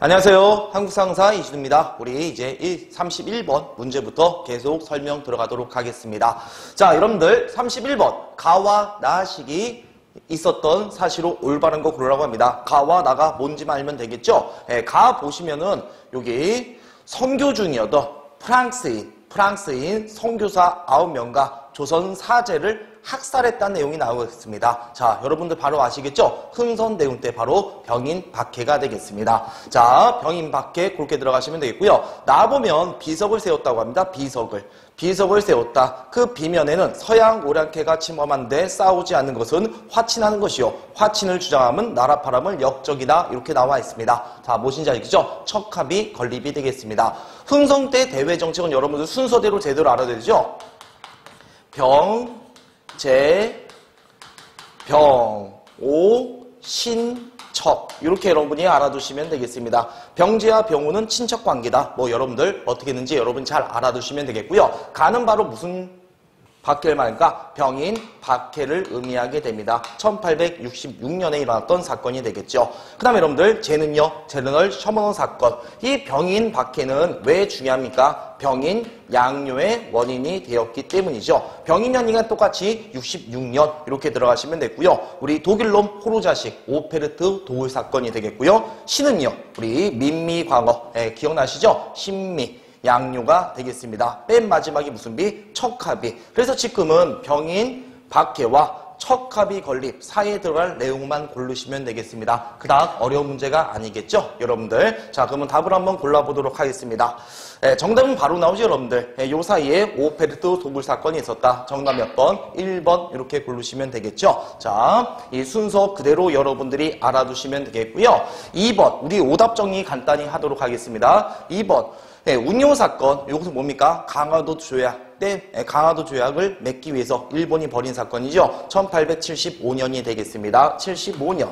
안녕하세요. 한국상사 이준우입니다. 우리 이제 31번 문제부터 계속 설명 들어가도록 하겠습니다. 자, 여러분들 31번 가와 나식이 있었던 사실로 올바른 거 고르라고 합니다. 가와 나가 뭔지만 알면 되겠죠? 가 보시면은 여기 선교 중이었던 프랑스인 선교사 9명과 조선 사제를 학살했다는 내용이 나오고 있습니다. 자, 여러분들 바로 아시겠죠? 흥선 대운 때 바로 병인 박해가 되겠습니다. 자, 병인 박해 그렇게 들어가시면 되겠고요. 나보면 비석을 세웠다고 합니다. 비석을 세웠다. 그 비면에는 서양 오량캐가 침범한데 싸우지 않는 것은 화친하는 것이요. 화친을 주장하면 나라파람을 역적이다. 이렇게 나와 있습니다. 자, 무엇인지 알겠죠? 척합이 건립이 되겠습니다. 흥성 때 대외 정책은 여러분들 순서대로 제대로 알아야 되죠? 병, 제, 병, 오, 신, 척 이렇게 여러분이 알아두시면 되겠습니다. 병제와 병오는 친척 관계다. 뭐 여러분들 어떻게 했는지 여러분 잘 알아두시면 되겠고요. 가는 바로 무슨 박해를 말할까? 병인 박해를 의미하게 됩니다. 1866년에 일어났던 사건이 되겠죠. 그 다음에 여러분들 쟤는요. 제너럴 셔먼 사건. 이 병인 박해는 왜 중요합니까? 병인 양요의 원인이 되었기 때문이죠. 병인 연이가 똑같이 66년 이렇게 들어가시면 되고요. 우리 독일놈 포로자식 오페르트 도울 사건이 되겠고요. 신은요. 우리 민미광어 기억나시죠? 신미. 양요가 되겠습니다. 맨 마지막이 무슨 비? 척합이. 그래서 지금은 병인 박해와 척합이 건립 사이에 들어갈 내용만 고르시면 되겠습니다. 그닥 어려운 문제가 아니겠죠? 여러분들. 자, 그러면 답을 한번 골라보도록 하겠습니다. 정답은 바로 나오죠, 여러분들. 요 사이에 오페르트 도굴 사건이 있었다. 정답 몇 번? 1번 이렇게 고르시면 되겠죠? 자, 이 순서 그대로 여러분들이 알아두시면 되겠고요. 2번, 우리 오답 정리 간단히 하도록 하겠습니다. 2번. 운요 사건, 이것은 뭡니까? 강화도 조약 때 강화도 조약을 맺기 위해서 일본이 벌인 사건이죠. 1875년이 되겠습니다. 75년.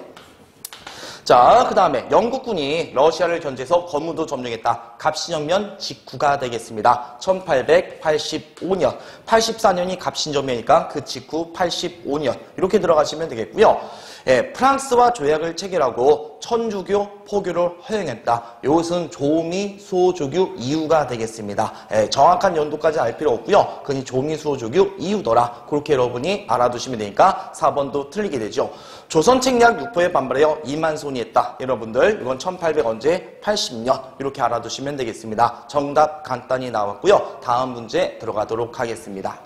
자, 그 다음에 영국군이 러시아를 견제해서 거무도 점령했다. 갑신정면 직후가 되겠습니다. 1885년. 84년이 갑신정면이니까 그 직후 85년. 이렇게 들어가시면 되겠고요. 프랑스와 조약을 체결하고 천주교 포교를 허용했다. 이것은 조미수호조교 이후가 되겠습니다. 정확한 연도까지 알 필요 없고요. 그니 조미수호조교 이후더라. 그렇게 여러분이 알아두시면 되니까 4번도 틀리게 되죠. 조선 책략 육포에 반발하여 이만손이 했다. 여러분들 이건 1800 언제? 80년 이렇게 알아두시면 되겠습니다. 정답 간단히 나왔고요. 다음 문제 들어가도록 하겠습니다.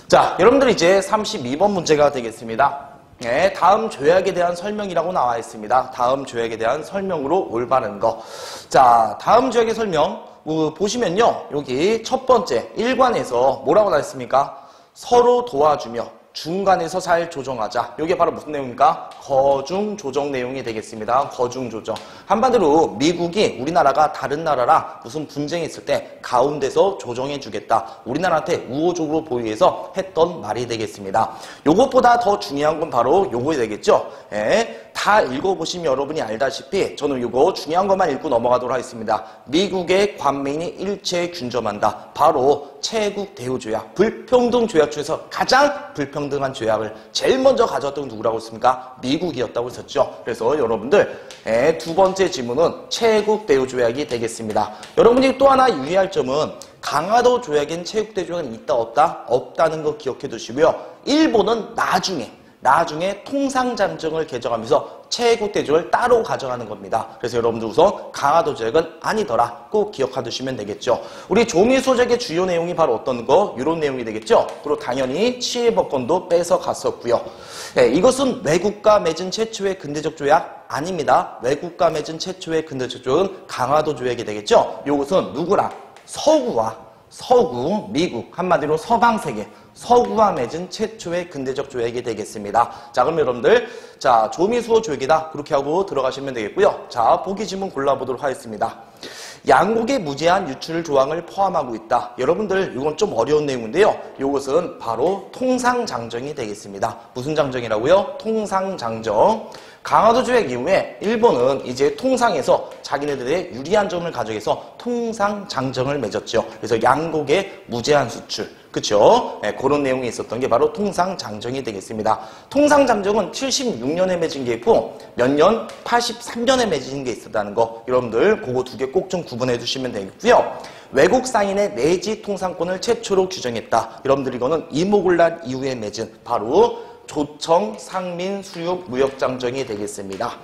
자, 여러분들 이제 32번 문제가 되겠습니다. 네, 다음 조약에 대한 설명이라고 나와 있습니다. 다음 조약에 대한 설명으로 올바른 거. 자, 다음 조약의 설명 보시면요. 여기 첫 번째 1관에서 뭐라고 나와 있습니까? 서로 도와주며 중간에서 잘 조정하자. 이게 바로 무슨 내용입니까? 거중 조정 내용이 되겠습니다. 거중 조정. 한마디로 미국이 우리나라가 다른 나라랑 무슨 분쟁이 있을 때 가운데서 조정해 주겠다. 우리나라한테 우호적으로 보이해서 했던 말이 되겠습니다. 요것보다 더 중요한 건 바로 요거 되겠죠. 다 읽어보시면 여러분이 알다시피 저는 요거 중요한 것만 읽고 넘어가도록 하겠습니다. 미국의 관민이 일체에 균점한다. 바로 채국 대우조약, 불평등 조약 중에서 가장 불평등한 조약을 제일 먼저 가져왔던 건 누구라고 했습니까? 미국이었다고 했었죠. 그래서 여러분들 두 번째 지문은 채국 대우조약이 되겠습니다. 여러분이 또 하나 유의할 점은 강화도 조약엔 채국 대우조약은 있다 없다? 없다는 거 기억해 두시고요. 일본은 나중에 통상잠정을 개정하면서 채국대조를 따로 가져가는 겁니다. 그래서 여러분들 우선 강화도 조약은 아니더라. 꼭 기억해두시면 되겠죠. 우리 조미소작의 주요 내용이 바로 어떤 거? 이런 내용이 되겠죠. 그리고 당연히 치해법권도 뺏어갔었고요. 이것은 외국과 맺은 최초의 근대적 조약 아닙니다. 외국과 맺은 최초의 근대적 조약은 강화도 조약이 되겠죠. 이것은 누구랑? 서구, 미국, 한마디로 서방세계, 서구와 맺은 최초의 근대적 조약이 되겠습니다. 자, 그럼 여러분들, 자, 조미수호 조약이다. 그렇게 하고 들어가시면 되겠고요. 자, 보기 지문 골라보도록 하겠습니다. 양국의 무제한 유출 조항을 포함하고 있다. 여러분들, 이건 좀 어려운 내용인데요. 이것은 바로 통상장정이 되겠습니다. 무슨 장정이라고요? 통상장정. 강화도 조약 이후에 일본은 이제 통상에서 자기네들의 유리한 점을 가져해서 통상장정을 맺었죠. 그래서 양국의 무제한 수출, 그쵸? 그런 내용이 있었던 게 바로 통상장정이 되겠습니다. 통상장정은 76년에 맺은 게 있고 몇 년? 83년에 맺은 게 있었다는 거 여러분들 그거 두 개 꼭 좀 구분해 주시면 되겠고요. 외국 상인의 내지 통상권을 최초로 규정했다. 여러분들 이거는 이모군란 이후에 맺은 바로 조청 상민 수육 무역장정이 되겠습니다.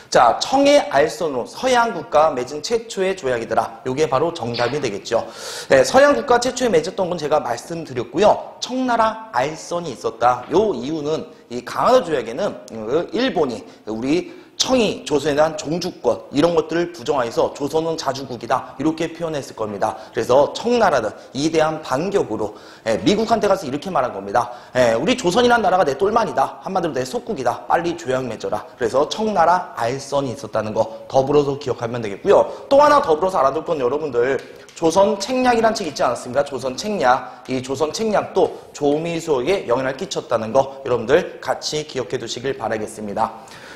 자, 청해 알선으로 서양 국가 맺은 최초의 조약이더라. 요게 바로 정답이 되겠죠. 네, 서양 국가 최초에 맺었던 건 제가 말씀드렸고요. 청나라 알선이 있었다. 요 이유는 이 강화도 조약에는 일본이 우리 청이 조선에 대한 종주권 이런 것들을 부정하여서 조선은 자주국이다 이렇게 표현했을 겁니다. 그래서 청나라는 이에 대한 반격으로 미국한테 가서 이렇게 말한 겁니다. 우리 조선이란 나라가 내 똘만이다. 한마디로 내 속국이다. 빨리 조약 맺어라. 그래서 청나라 알선이 있었다는 거 더불어서 기억하면 되겠고요. 또 하나 더불어서 알아둘 건 여러분들 조선 책략이란 책 있지 않았습니까? 조선 책략. 이 조선 책략도 조미수에게 영향을 끼쳤다는 거 여러분들 같이 기억해 두시길 바라겠습니다.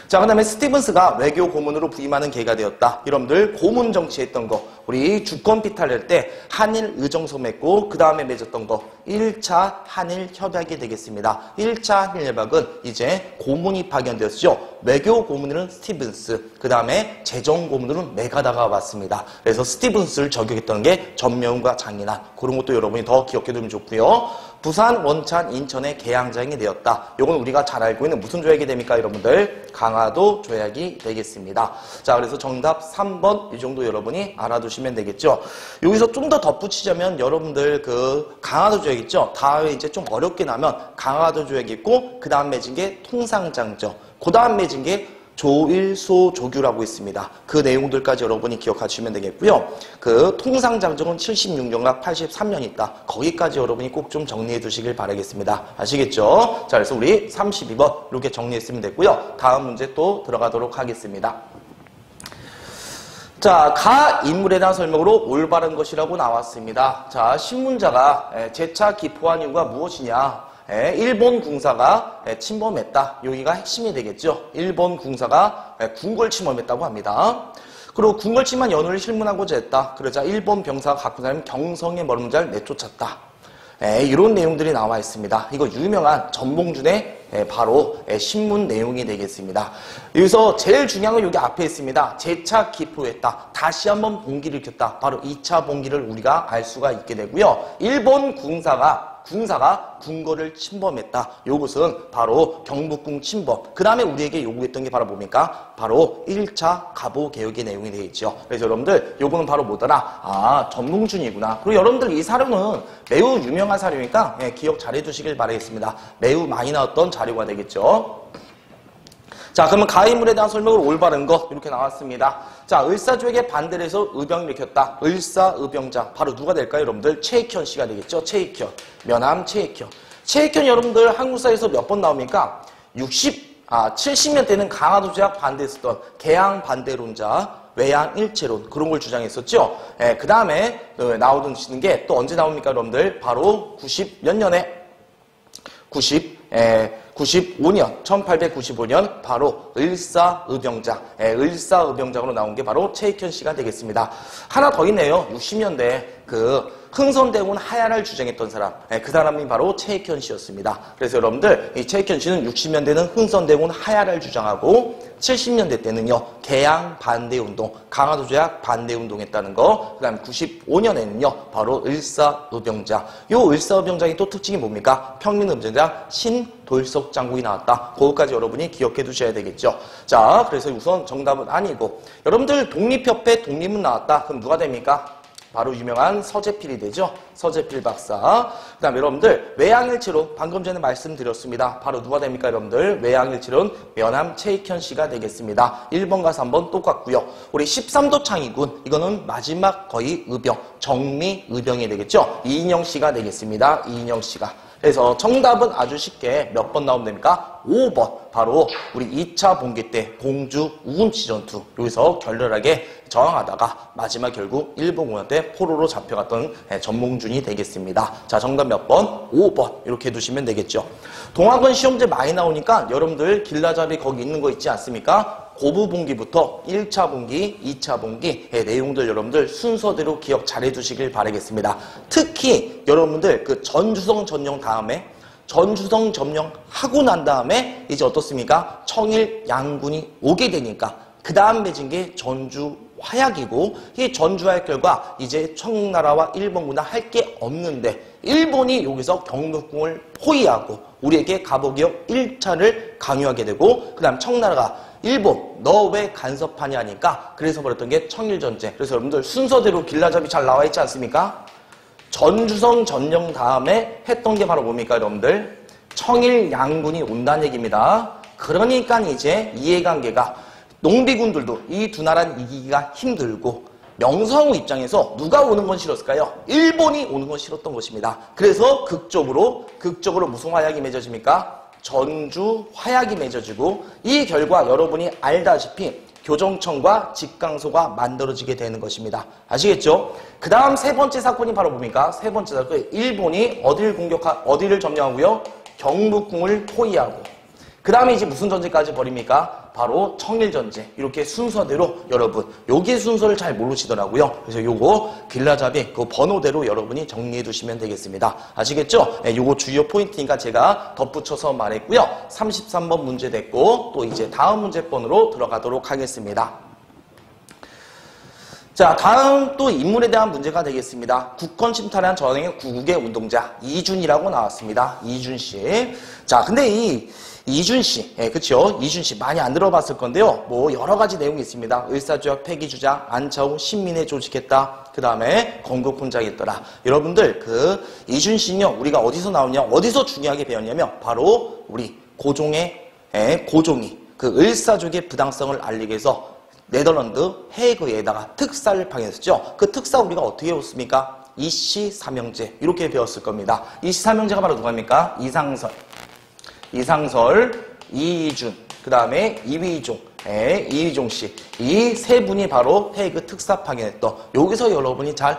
자, 그 다음에 스티븐스가 외교 고문으로 부임하는 계기가 되었다. 여러분들 고문 정치했던 거 우리 주권 피탈할 때 한일 의정서 맺고 그 다음에 맺었던 거 1차 한일 협약이 되겠습니다. 1차 한일 협약은 이제 고문이 파견되었죠. 외교 고문으로는 스티븐스, 그 다음에 재정 고문으로는 메가다가 왔습니다. 그래서 스티븐스를 저격했던 게 전명과 장인환 그런 것도 여러분이 더 기억해두면 좋고요. 부산, 원찬, 인천의 개항장이 되었다. 이건 우리가 잘 알고 있는 무슨 조약이 됩니까, 여러분들? 강화도 조약이 되겠습니다. 자, 그래서 정답 3번 이 정도 여러분이 알아두시면 되겠죠. 여기서 좀 더 덧붙이자면 여러분들 그 강화도 조약 있죠. 다음에 이제 좀 어렵게 나면 강화도 조약이 있고 그 다음 맺은 게 통상장정, 그 다음 맺은 게 조일소 조규라고 있습니다. 그 내용들까지 여러분이 기억하시면 되겠고요. 그 통상장정은 76년과 83년이 있다. 거기까지 여러분이 꼭 좀 정리해 두시길 바라겠습니다. 아시겠죠? 자, 그래서 우리 32번 이렇게 정리했으면 됐고요. 다음 문제 또 들어가도록 하겠습니다. 자, 가 인물에 대한 설명으로 올바른 것이라고 나왔습니다. 자, 신문자가 재차 기포한 이유가 무엇이냐? 일본 군사가 침범했다. 여기가 핵심이 되겠죠. 일본 군사가 궁궐 침범했다고 합니다. 그리고 궁궐 침범한 연호를 실문하고자 했다. 그러자 일본 병사가 갖고 다니는 경성에 머무는 자를 내쫓았다. 이런 내용들이 나와 있습니다. 이거 유명한 전봉준의 바로 신문 내용이 되겠습니다. 여기서 제일 중요한 건 여기 앞에 있습니다. 재차 기포했다. 다시 한번 봉기를 켰다. 바로 2차 봉기를 우리가 알 수가 있게 되고요. 일본 군사가 궁궐을 침범했다. 요것은 바로 경복궁 침범. 그 다음에 우리에게 요구했던 게 바로 뭡니까? 바로 1차 갑오개혁의 내용이 되어 있죠. 그래서 여러분들 요거는 바로 뭐더라? 아, 전봉준이구나. 그리고 여러분들 이 사료는 매우 유명한 사료니까 기억 잘 해두시길 바라겠습니다. 매우 많이 나왔던 자료가 되겠죠. 자, 그러면 가인물에 대한 설명으로 올바른 것 이렇게 나왔습니다. 자, 을사조에게 반대를 해서 의병을 일으켰다. 을사의병장 바로 누가 될까요, 여러분들? 최익현 씨가 되겠죠. 최익현, 면함 최익현. 최익현 여러분들 한국사에서 몇 번 나옵니까? 70년 때는 강화도 조약 반대했었던 개항 반대론자, 외양일체론 그런 걸 주장했었죠. 그 다음에 나오는 게 또 언제 나옵니까, 여러분들? 바로 90몇 년에 95년, 1895년 바로 을사의병장으로 나온 게 바로 최익현 씨가 되겠습니다. 하나 더 있네요. 60년대 그 흥선대원 하야를 주장했던 사람, 그 사람이 바로 최익현 씨였습니다. 그래서 여러분들 이 최익현 씨는 60년대는 흥선대원 하야를 주장하고 70년대 때는요 개항 반대운동, 강화도 조약 반대운동했다는 거. 그다음 95년에는요 바로 을사의병장. 요 을사의병장이 또 특징이 뭡니까? 평민의병장 신돌석 장군이 나왔다. 그것까지 여러분이 기억해 두셔야 되겠죠. 자, 그래서 우선 정답은 아니고 여러분들 독립협회 독립문 나왔다. 그럼 누가 됩니까? 바로 유명한 서재필이 되죠. 서재필 박사. 그 다음에 여러분들 외양일치론 방금 전에 말씀드렸습니다. 바로 누가 됩니까, 여러분들? 외양일치론 면함 최익현 씨가 되겠습니다. 1번 가서 한번 똑같고요. 우리 13도 창의군 이거는 마지막 거의 의병 정미의병이 되겠죠. 이인영 씨가 되겠습니다. 이인영 씨가. 그래서 정답은 아주 쉽게 몇 번 나오면 됩니까? 5번. 바로 우리 2차 봉기 때 공주 우금치 전투. 여기서 결렬하게 저항하다가 마지막 결국 일본군한테 때 포로로 잡혀갔던 전봉준이 되겠습니다. 자, 정답 몇 번? 5번. 이렇게 해두시면 되겠죠. 동학원 시험제 많이 나오니까 여러분들 길라잡이 거기 있는 거 있지 않습니까? 고부분기부터 1차 분기, 2차 분기의 내용들 여러분들 순서대로 기억 잘 해두시길 바라겠습니다. 특히 여러분들 그 전주성 전령 다음에 전주성 점령하고 난 다음에 이제 어떻습니까? 청일 양군이 오게 되니까 그 다음 맺은 게 전주 화약이고 이 전주 화약 결과 이제 청나라와 일본군은 할 게 없는데 일본이 여기서 경복궁을 포위하고 우리에게 가보기역 1차를 강요하게 되고 그 다음 청나라가 일본 너 왜 간섭하냐 하니까 그래서 벌였던 게 청일전쟁. 그래서 여러분들 순서대로 길라잡이 잘 나와 있지 않습니까? 전주성 전령 다음에 했던 게 바로 뭡니까 여러분들? 청일 양군이 온다는 얘기입니다. 그러니까 이제 이해관계가 농비군들도 이 두 나라는 이기기가 힘들고 명성황후 입장에서 누가 오는 건 싫었을까요? 일본이 오는 건 싫었던 것입니다. 그래서 극적으로 무슨 화약이 맺어집니까? 전주 화약이 맺어지고 이 결과 여러분이 알다시피 교정청과 직강소가 만들어지게 되는 것입니다. 아시겠죠? 그 다음 세 번째 사건이 바로 뭡니까? 세 번째 사건, 일본이 어디를 점령하고요? 경복궁을 포위하고 그 다음에 이제 무슨 전쟁까지 벌입니까? 바로 청일전쟁. 이렇게 순서대로 여러분 여기 순서를 잘 모르시더라고요. 그래서 요거 길라잡이 그 번호대로 여러분이 정리해 두시면 되겠습니다. 아시겠죠? 네, 요거 주요 포인트니까 제가 덧붙여서 말했고요. 33번 문제 됐고 또 이제 다음 문제번으로 들어가도록 하겠습니다. 자, 다음 또 인물에 대한 문제가 되겠습니다. 국헌 침탈한 전형의 구국의 운동자 이준이라고 나왔습니다. 이준 씨. 자, 근데 이 이준 씨, 그쵸? 이준 씨 많이 안 들어봤을 건데요. 뭐 여러 가지 내용이 있습니다. 을사조약 폐기 주장, 안차후 신민회 조직했다. 그 다음에 건국훈장했더라. 여러분들 그 이준 씨는요, 우리가 어디서 나오냐, 어디서 중요하게 배웠냐면 바로 우리 고종이 그 을사족의 부당성을 알리기 위해서 네덜란드 헤이그에다가 특사를 방했었죠. 그 특사 우리가 어떻게 배웠습니까? 이씨 삼형제 이렇게 배웠을 겁니다. 이씨 삼형제가 바로 누가입니까? 이상설, 이준, 그 다음에 이휘종 씨. 이 세 분이 바로 헤이그 특사 파견했던 여기서 여러분이 잘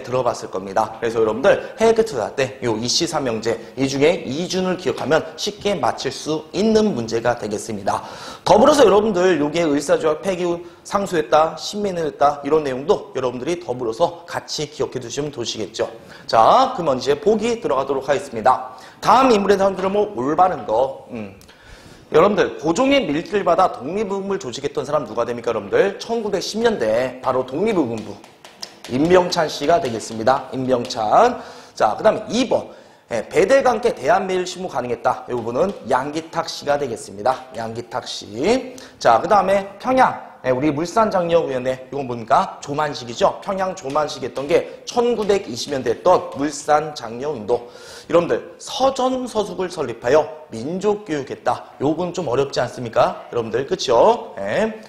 들어봤을 겁니다. 그래서 여러분들 헤이그 특사 때 요 이씨 삼형제 이 중에 이준을 기억하면 쉽게 맞힐 수 있는 문제가 되겠습니다. 더불어서 여러분들 요게 을사조약 폐기 상수했다, 신민을 했다 이런 내용도 여러분들이 더불어서 같이 기억해 두시면 되시겠죠. 자, 그러면 이제 보기 들어가도록 하겠습니다. 다음 인물에 대한 뭐 올바른 거. 여러분들 고종의 밀기를 받아 독립의군부를 조직했던 사람 누가 됩니까 여러분들? 1910년대 바로 독립의군부 임명찬 씨가 되겠습니다. 임명찬. 자, 그 다음에 2번 배대가 함께 대한매일신문 가능했다. 이 부분은 양기탁 씨가 되겠습니다. 양기탁 씨. 자, 그 다음에 평양 우리 물산장려위원회 이건 뭡니까? 조만식이죠. 평양 조만식 했던 게 1920년대 했던 물산장려운동. 여러분들 서전서숙을 설립하여 민족교육했다. 요건 좀 어렵지 않습니까? 여러분들 그쵸?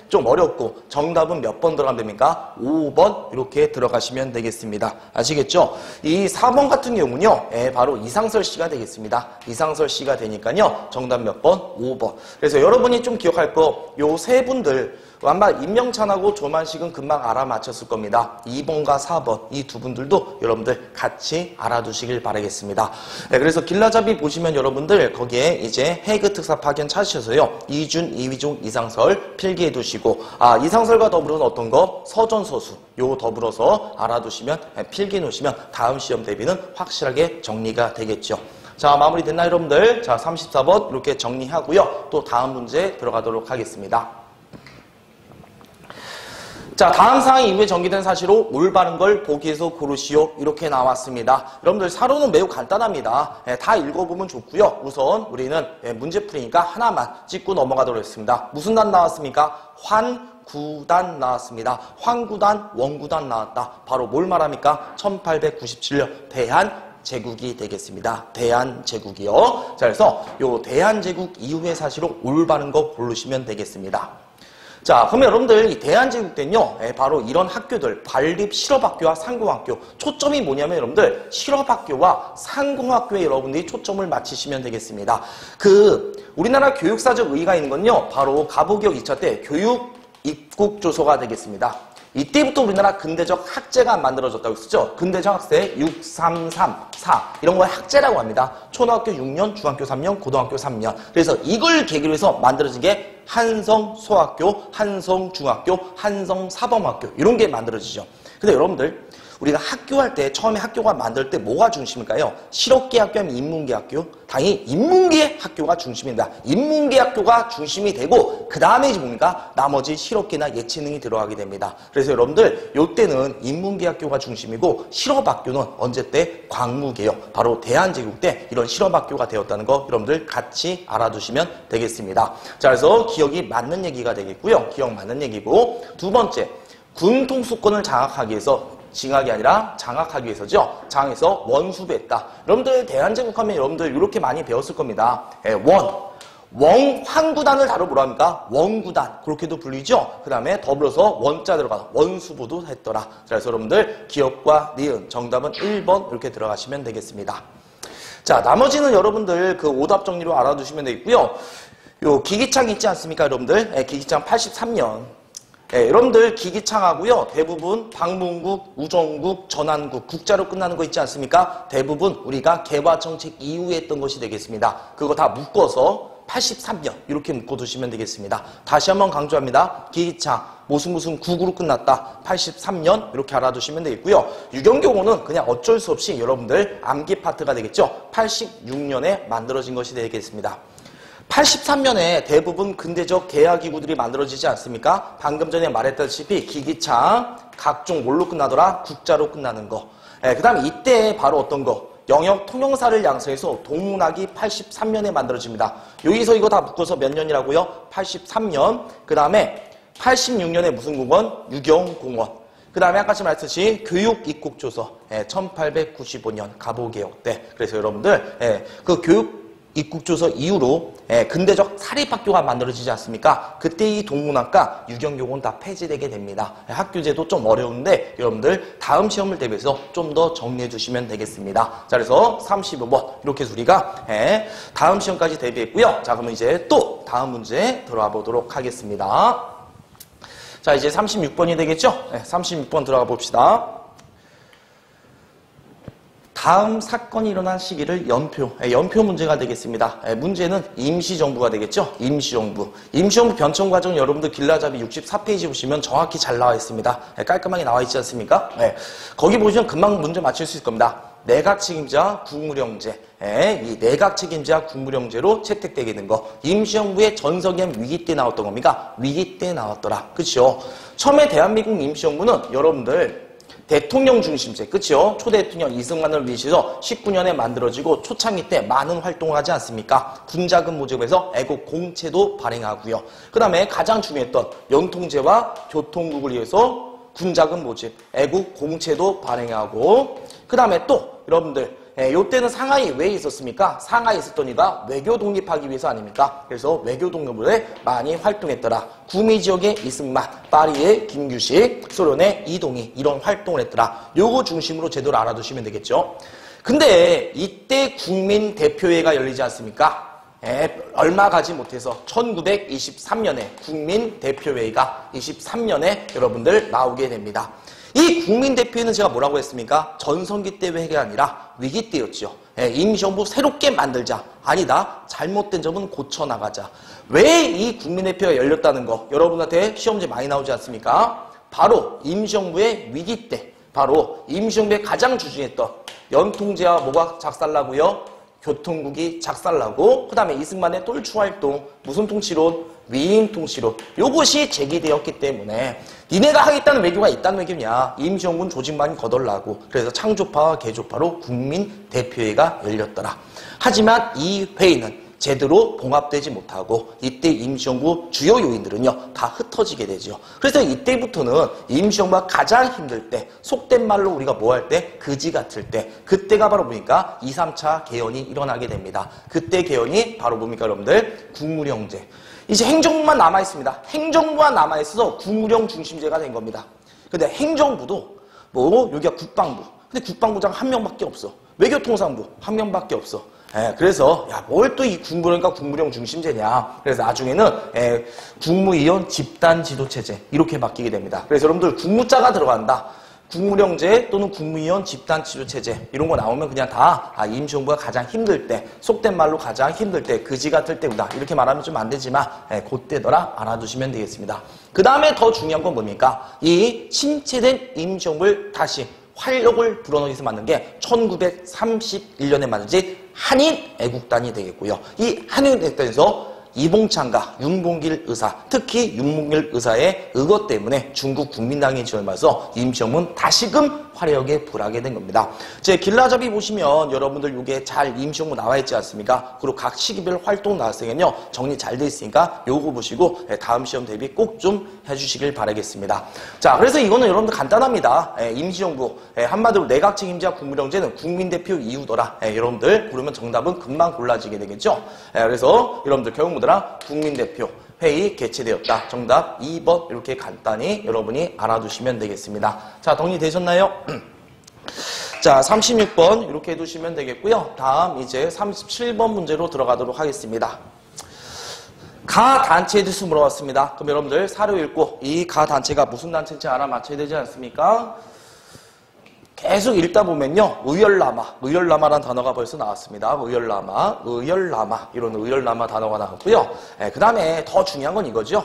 좀 어렵고 정답은 몇 번 들어가면 됩니까? 5번 이렇게 들어가시면 되겠습니다. 아시겠죠? 이 4번 같은 경우는요. 바로 이상설 씨가 되겠습니다. 이상설 씨가 되니까요. 정답 몇 번? 5번. 그래서 여러분이 좀 기억할 거 요 세 분들 아마 임명찬하고 조만식은 금방 알아맞혔을 겁니다. 2번과 4번 이 두 분들도 여러분들 같이 알아두시길 바라겠습니다. 네, 그래서 길라잡이 보시면 여러분들 거기에 이제 헤이그 특사 파견 찾으셔서요. 이준, 이휘종, 이상설 필기해 두시고 이상설과 더불어서 어떤 거? 서전서수 요 더불어서 알아두시면 필기해 놓으시면 다음 시험 대비는 확실하게 정리가 되겠죠. 자, 마무리 됐나요 여러분들? 자, 34번 이렇게 정리하고요. 또 다음 문제 들어가도록 하겠습니다. 자, 다음 사항 이후에 전개된 사실로 올바른 걸 보기에서 고르시오. 이렇게 나왔습니다. 여러분들 사로는 매우 간단합니다. 다 읽어보면 좋고요. 우선 우리는 문제풀이니까 하나만 찍고 넘어가도록 하겠습니다. 무슨 단 나왔습니까? 환구단 나왔습니다. 환구단, 원구단 나왔다. 바로 뭘 말합니까? 1897년 대한제국이 되겠습니다. 대한제국이요. 자, 그래서 요 대한제국 이후의 사실로 올바른 거 고르시면 되겠습니다. 자, 그러면 여러분들 이 대한제국 때는요, 바로 이런 학교들, 관립 실업학교와 상공학교, 초점이 뭐냐면 여러분들 실업학교와 상공학교에 여러분들이 초점을 맞추시면 되겠습니다. 우리나라 교육사적 의의가 있는 건요, 바로 가보기역 2차 때 교육 입국조서가 되겠습니다. 이때부터 우리나라 근대적 학제가 만들어졌다고 했었죠. 근대적 학제 6, 3, 3, 4 이런 걸 학제라고 합니다. 초등학교 6년, 중학교 3년, 고등학교 3년. 그래서 이걸 계기로 해서 만들어진 게 한성소학교, 한성중학교, 한성사범학교 이런 게 만들어지죠. 근데 여러분들 우리가 학교할 때 처음에 학교가 만들 때 뭐가 중심일까요? 실업계 학교 하면 인문계 학교? 당연히 인문계 학교가 중심입니다. 인문계 학교가 중심이 되고 그 다음에 이제 뭡니까? 나머지 실업계나 예체능이 들어가게 됩니다. 그래서 여러분들 요때는 인문계 학교가 중심이고 실업학교는 언제 때? 광무개혁 바로 대한제국 때 이런 실업학교가 되었다는 거 여러분들 같이 알아두시면 되겠습니다. 자, 그래서 기억이 맞는 얘기가 되겠고요. 기억 맞는 얘기고 두 번째 군 통수권을 장악하기 위해서 징악이 아니라 장악하기 위해서죠. 장악해서 원수배했다. 여러분들 대한제국 하면 여러분들 이렇게 많이 배웠을 겁니다. 황구단을 다루 뭐라 합니까? 원구단 그렇게도 불리죠. 그 다음에 더불어서 원자 들어가 원수부도 했더라. 그래서 여러분들 기억과 니은 정답은 1번 이렇게 들어가시면 되겠습니다. 자, 나머지는 여러분들 그 오답 정리로 알아두시면 되겠고요. 요 기기창 있지 않습니까, 여러분들? 기기창 83년. 여러분들 기기창하고요. 대부분 방문국, 우정국, 전환국, 국자로 끝나는 거 있지 않습니까? 대부분 우리가 개화정책 이후에 했던 것이 되겠습니다. 그거 다 묶어서 83년 이렇게 묶어두시면 되겠습니다. 다시 한번 강조합니다. 기기창 무슨 국으로 끝났다. 83년 이렇게 알아두시면 되겠고요. 유경경호는 그냥 어쩔 수 없이 여러분들 암기 파트가 되겠죠. 86년에 만들어진 것이 되겠습니다. 83년에 대부분 근대적 계약기구들이 만들어지지 않습니까? 방금 전에 말했다시피 기기창, 각종 뭘로 끝나더라? 국자로 끝나는 거. 그 다음에 이때 바로 어떤 거? 영역 통영사를 양성해서 동문학이 83년에 만들어집니다. 여기서 이거 다 묶어서 몇 년이라고요? 83년. 그 다음에 86년에 무슨 공원? 유경공원. 그 다음에 아까 말했듯이 교육입국조서 1895년 갑오개혁 때. 그래서 여러분들 그 교육 입국조서 이후로 근대적 사립학교가 만들어지지 않습니까? 그때 이 동문학과 유경교원 다 폐지되게 됩니다. 학교제도 좀 어려운데 여러분들 다음 시험을 대비해서 좀 더 정리해 주시면 되겠습니다. 자, 그래서 35번 이렇게 해서 우리가 다음 시험까지 대비했고요. 자, 그러면 이제 또 다음 문제 들어가 보도록 하겠습니다. 자, 이제 36번이 되겠죠? 36번 들어가 봅시다. 다음 사건이 일어난 시기를 연표 문제가 되겠습니다. 문제는 임시정부가 되겠죠. 임시정부 변청 과정 여러분들 길라잡이 64페이지 보시면 정확히 잘 나와 있습니다. 깔끔하게 나와 있지 않습니까? 거기 보시면 금방 문제 맞출 수 있을 겁니다. 내각 책임자 국무령제, 이 내각 책임자 국무령제로 채택되게 된 거. 임시정부의 전석연 위기 때 나왔던 겁니까? 위기 때 나왔더라. 그렇죠? 처음에 대한민국 임시정부는 여러분들 대통령 중심제, 그치요? 초대통령 이승만을 위시해서 19년에 만들어지고 초창기 때 많은 활동을 하지 않습니까? 군자금 모집에서 애국 공채도 발행하고요. 그 다음에 가장 중요했던 영통제와 교통국을 위해서 군자금 모집, 애국 공채도 발행하고 그 다음에 또 여러분들 요때는 상하이 왜 있었습니까? 상하이에 있었던 이가 외교 독립하기 위해서 아닙니까? 그래서 외교 독립에 많이 활동했더라. 구미 지역의 이승만, 파리의 김규식, 소련의 이동희 이런 활동을 했더라. 요거 중심으로 제대로 알아두시면 되겠죠. 근데 이때 국민대표회가 열리지 않습니까? 얼마 가지 못해서 1923년에 국민대표회의가 23년에 여러분들 나오게 됩니다. 이 국민대표회는 제가 뭐라고 했습니까? 전성기 때 회의가 아니라 위기 때였죠. 임시정부 새롭게 만들자. 아니다. 잘못된 점은 고쳐나가자. 왜 이 국민대표가 열렸다는 거 여러분한테 시험지 많이 나오지 않습니까? 바로 임시정부의 위기 때 바로 임시정부의 가장 주중했던 연통제와 뭐가 작살나고요? 교통국이 작살나고 그 다음에 이승만의 똘추활동 무슨 통치론? 위인통치론 요것이 제기되었기 때문에 니네가 하겠다는 외교가 있다는 외교냐 임시정부는 조직만이 거덜나고 그래서 창조파와 개조파로 국민대표회가 열렸더라. 하지만 이 회의는 제대로 봉합되지 못하고 이때 임시정부 주요 요인들은요 다 흩어지게 되죠. 그래서 이때부터는 임시정부가 가장 힘들 때 속된 말로 우리가 뭐 할 때 그지 같을 때 그때가 바로 보니까 2, 3차 개헌이 일어나게 됩니다. 그때 개헌이 바로 뭡니까 여러분들? 국무령제. 이제 행정부만 남아있습니다. 행정부가 남아있어서 국무령 중심제가 된 겁니다. 근데 행정부도 뭐 여기가 국방부. 근데 국방부장 한 명밖에 없어. 외교통상부 한 명밖에 없어. 그래서 뭘 또 이 국무령과 국무령 중심제냐. 그래서 나중에는 국무위원 집단 지도체제 이렇게 바뀌게 됩니다. 그래서 여러분들 국무자가 들어간다. 국무령제 또는 국무위원 집단 지도체제 이런 거 나오면 그냥 다 임시정부가 가장 힘들 때, 속된 말로 가장 힘들 때, 그지 같을 때구나 이렇게 말하면 좀 안 되지만 그때더라 알아두시면 되겠습니다. 그 다음에 더 중요한 건 뭡니까? 이 침체된 임시정부를 다시 활력을 불어넣어서 만든 게 1931년에 만들어진 한인애국단이 되겠고요. 이 한인애국단에서 이봉창과 윤봉길 의사, 특히 윤봉길 의사의 의거 때문에 중국 국민당에 지원을 받아서 임시정부는 다시금 화려하게 불하게 된 겁니다. 제 길라잡이 보시면 여러분들 이게 잘 임시정부 나와 있지 않습니까? 그리고 각 시기별 활동 나왔으면요 정리 잘 돼 있으니까 요거 보시고 다음 시험 대비 꼭 좀 해주시길 바라겠습니다. 자, 그래서 이거는 여러분들 간단합니다. 임시정부 한마디로 내각 책임자 국무령제는 국민대표 이후더라. 여러분들 그러면 정답은 금방 골라지게 되겠죠. 그래서 여러분들 결국 뭐더라? 국민대표 회의 개최되었다. 정답 2번 이렇게 간단히 여러분이 알아두시면 되겠습니다. 자, 정리되셨나요? 자, 36번 이렇게 해두시면 되겠고요. 다음 이제 37번 문제로 들어가도록 하겠습니다. 가 단체에 대해서 물어봤습니다. 그럼 여러분들 사료 읽고 이 가 단체가 무슨 단체인지 알아맞혀야 되지 않습니까? 계속 읽다 보면요. 의열라마라는 단어가 벌써 나왔습니다. 의열라마 이런 의열라마 단어가 나왔고요. 그 다음에 더 중요한 건 이거죠.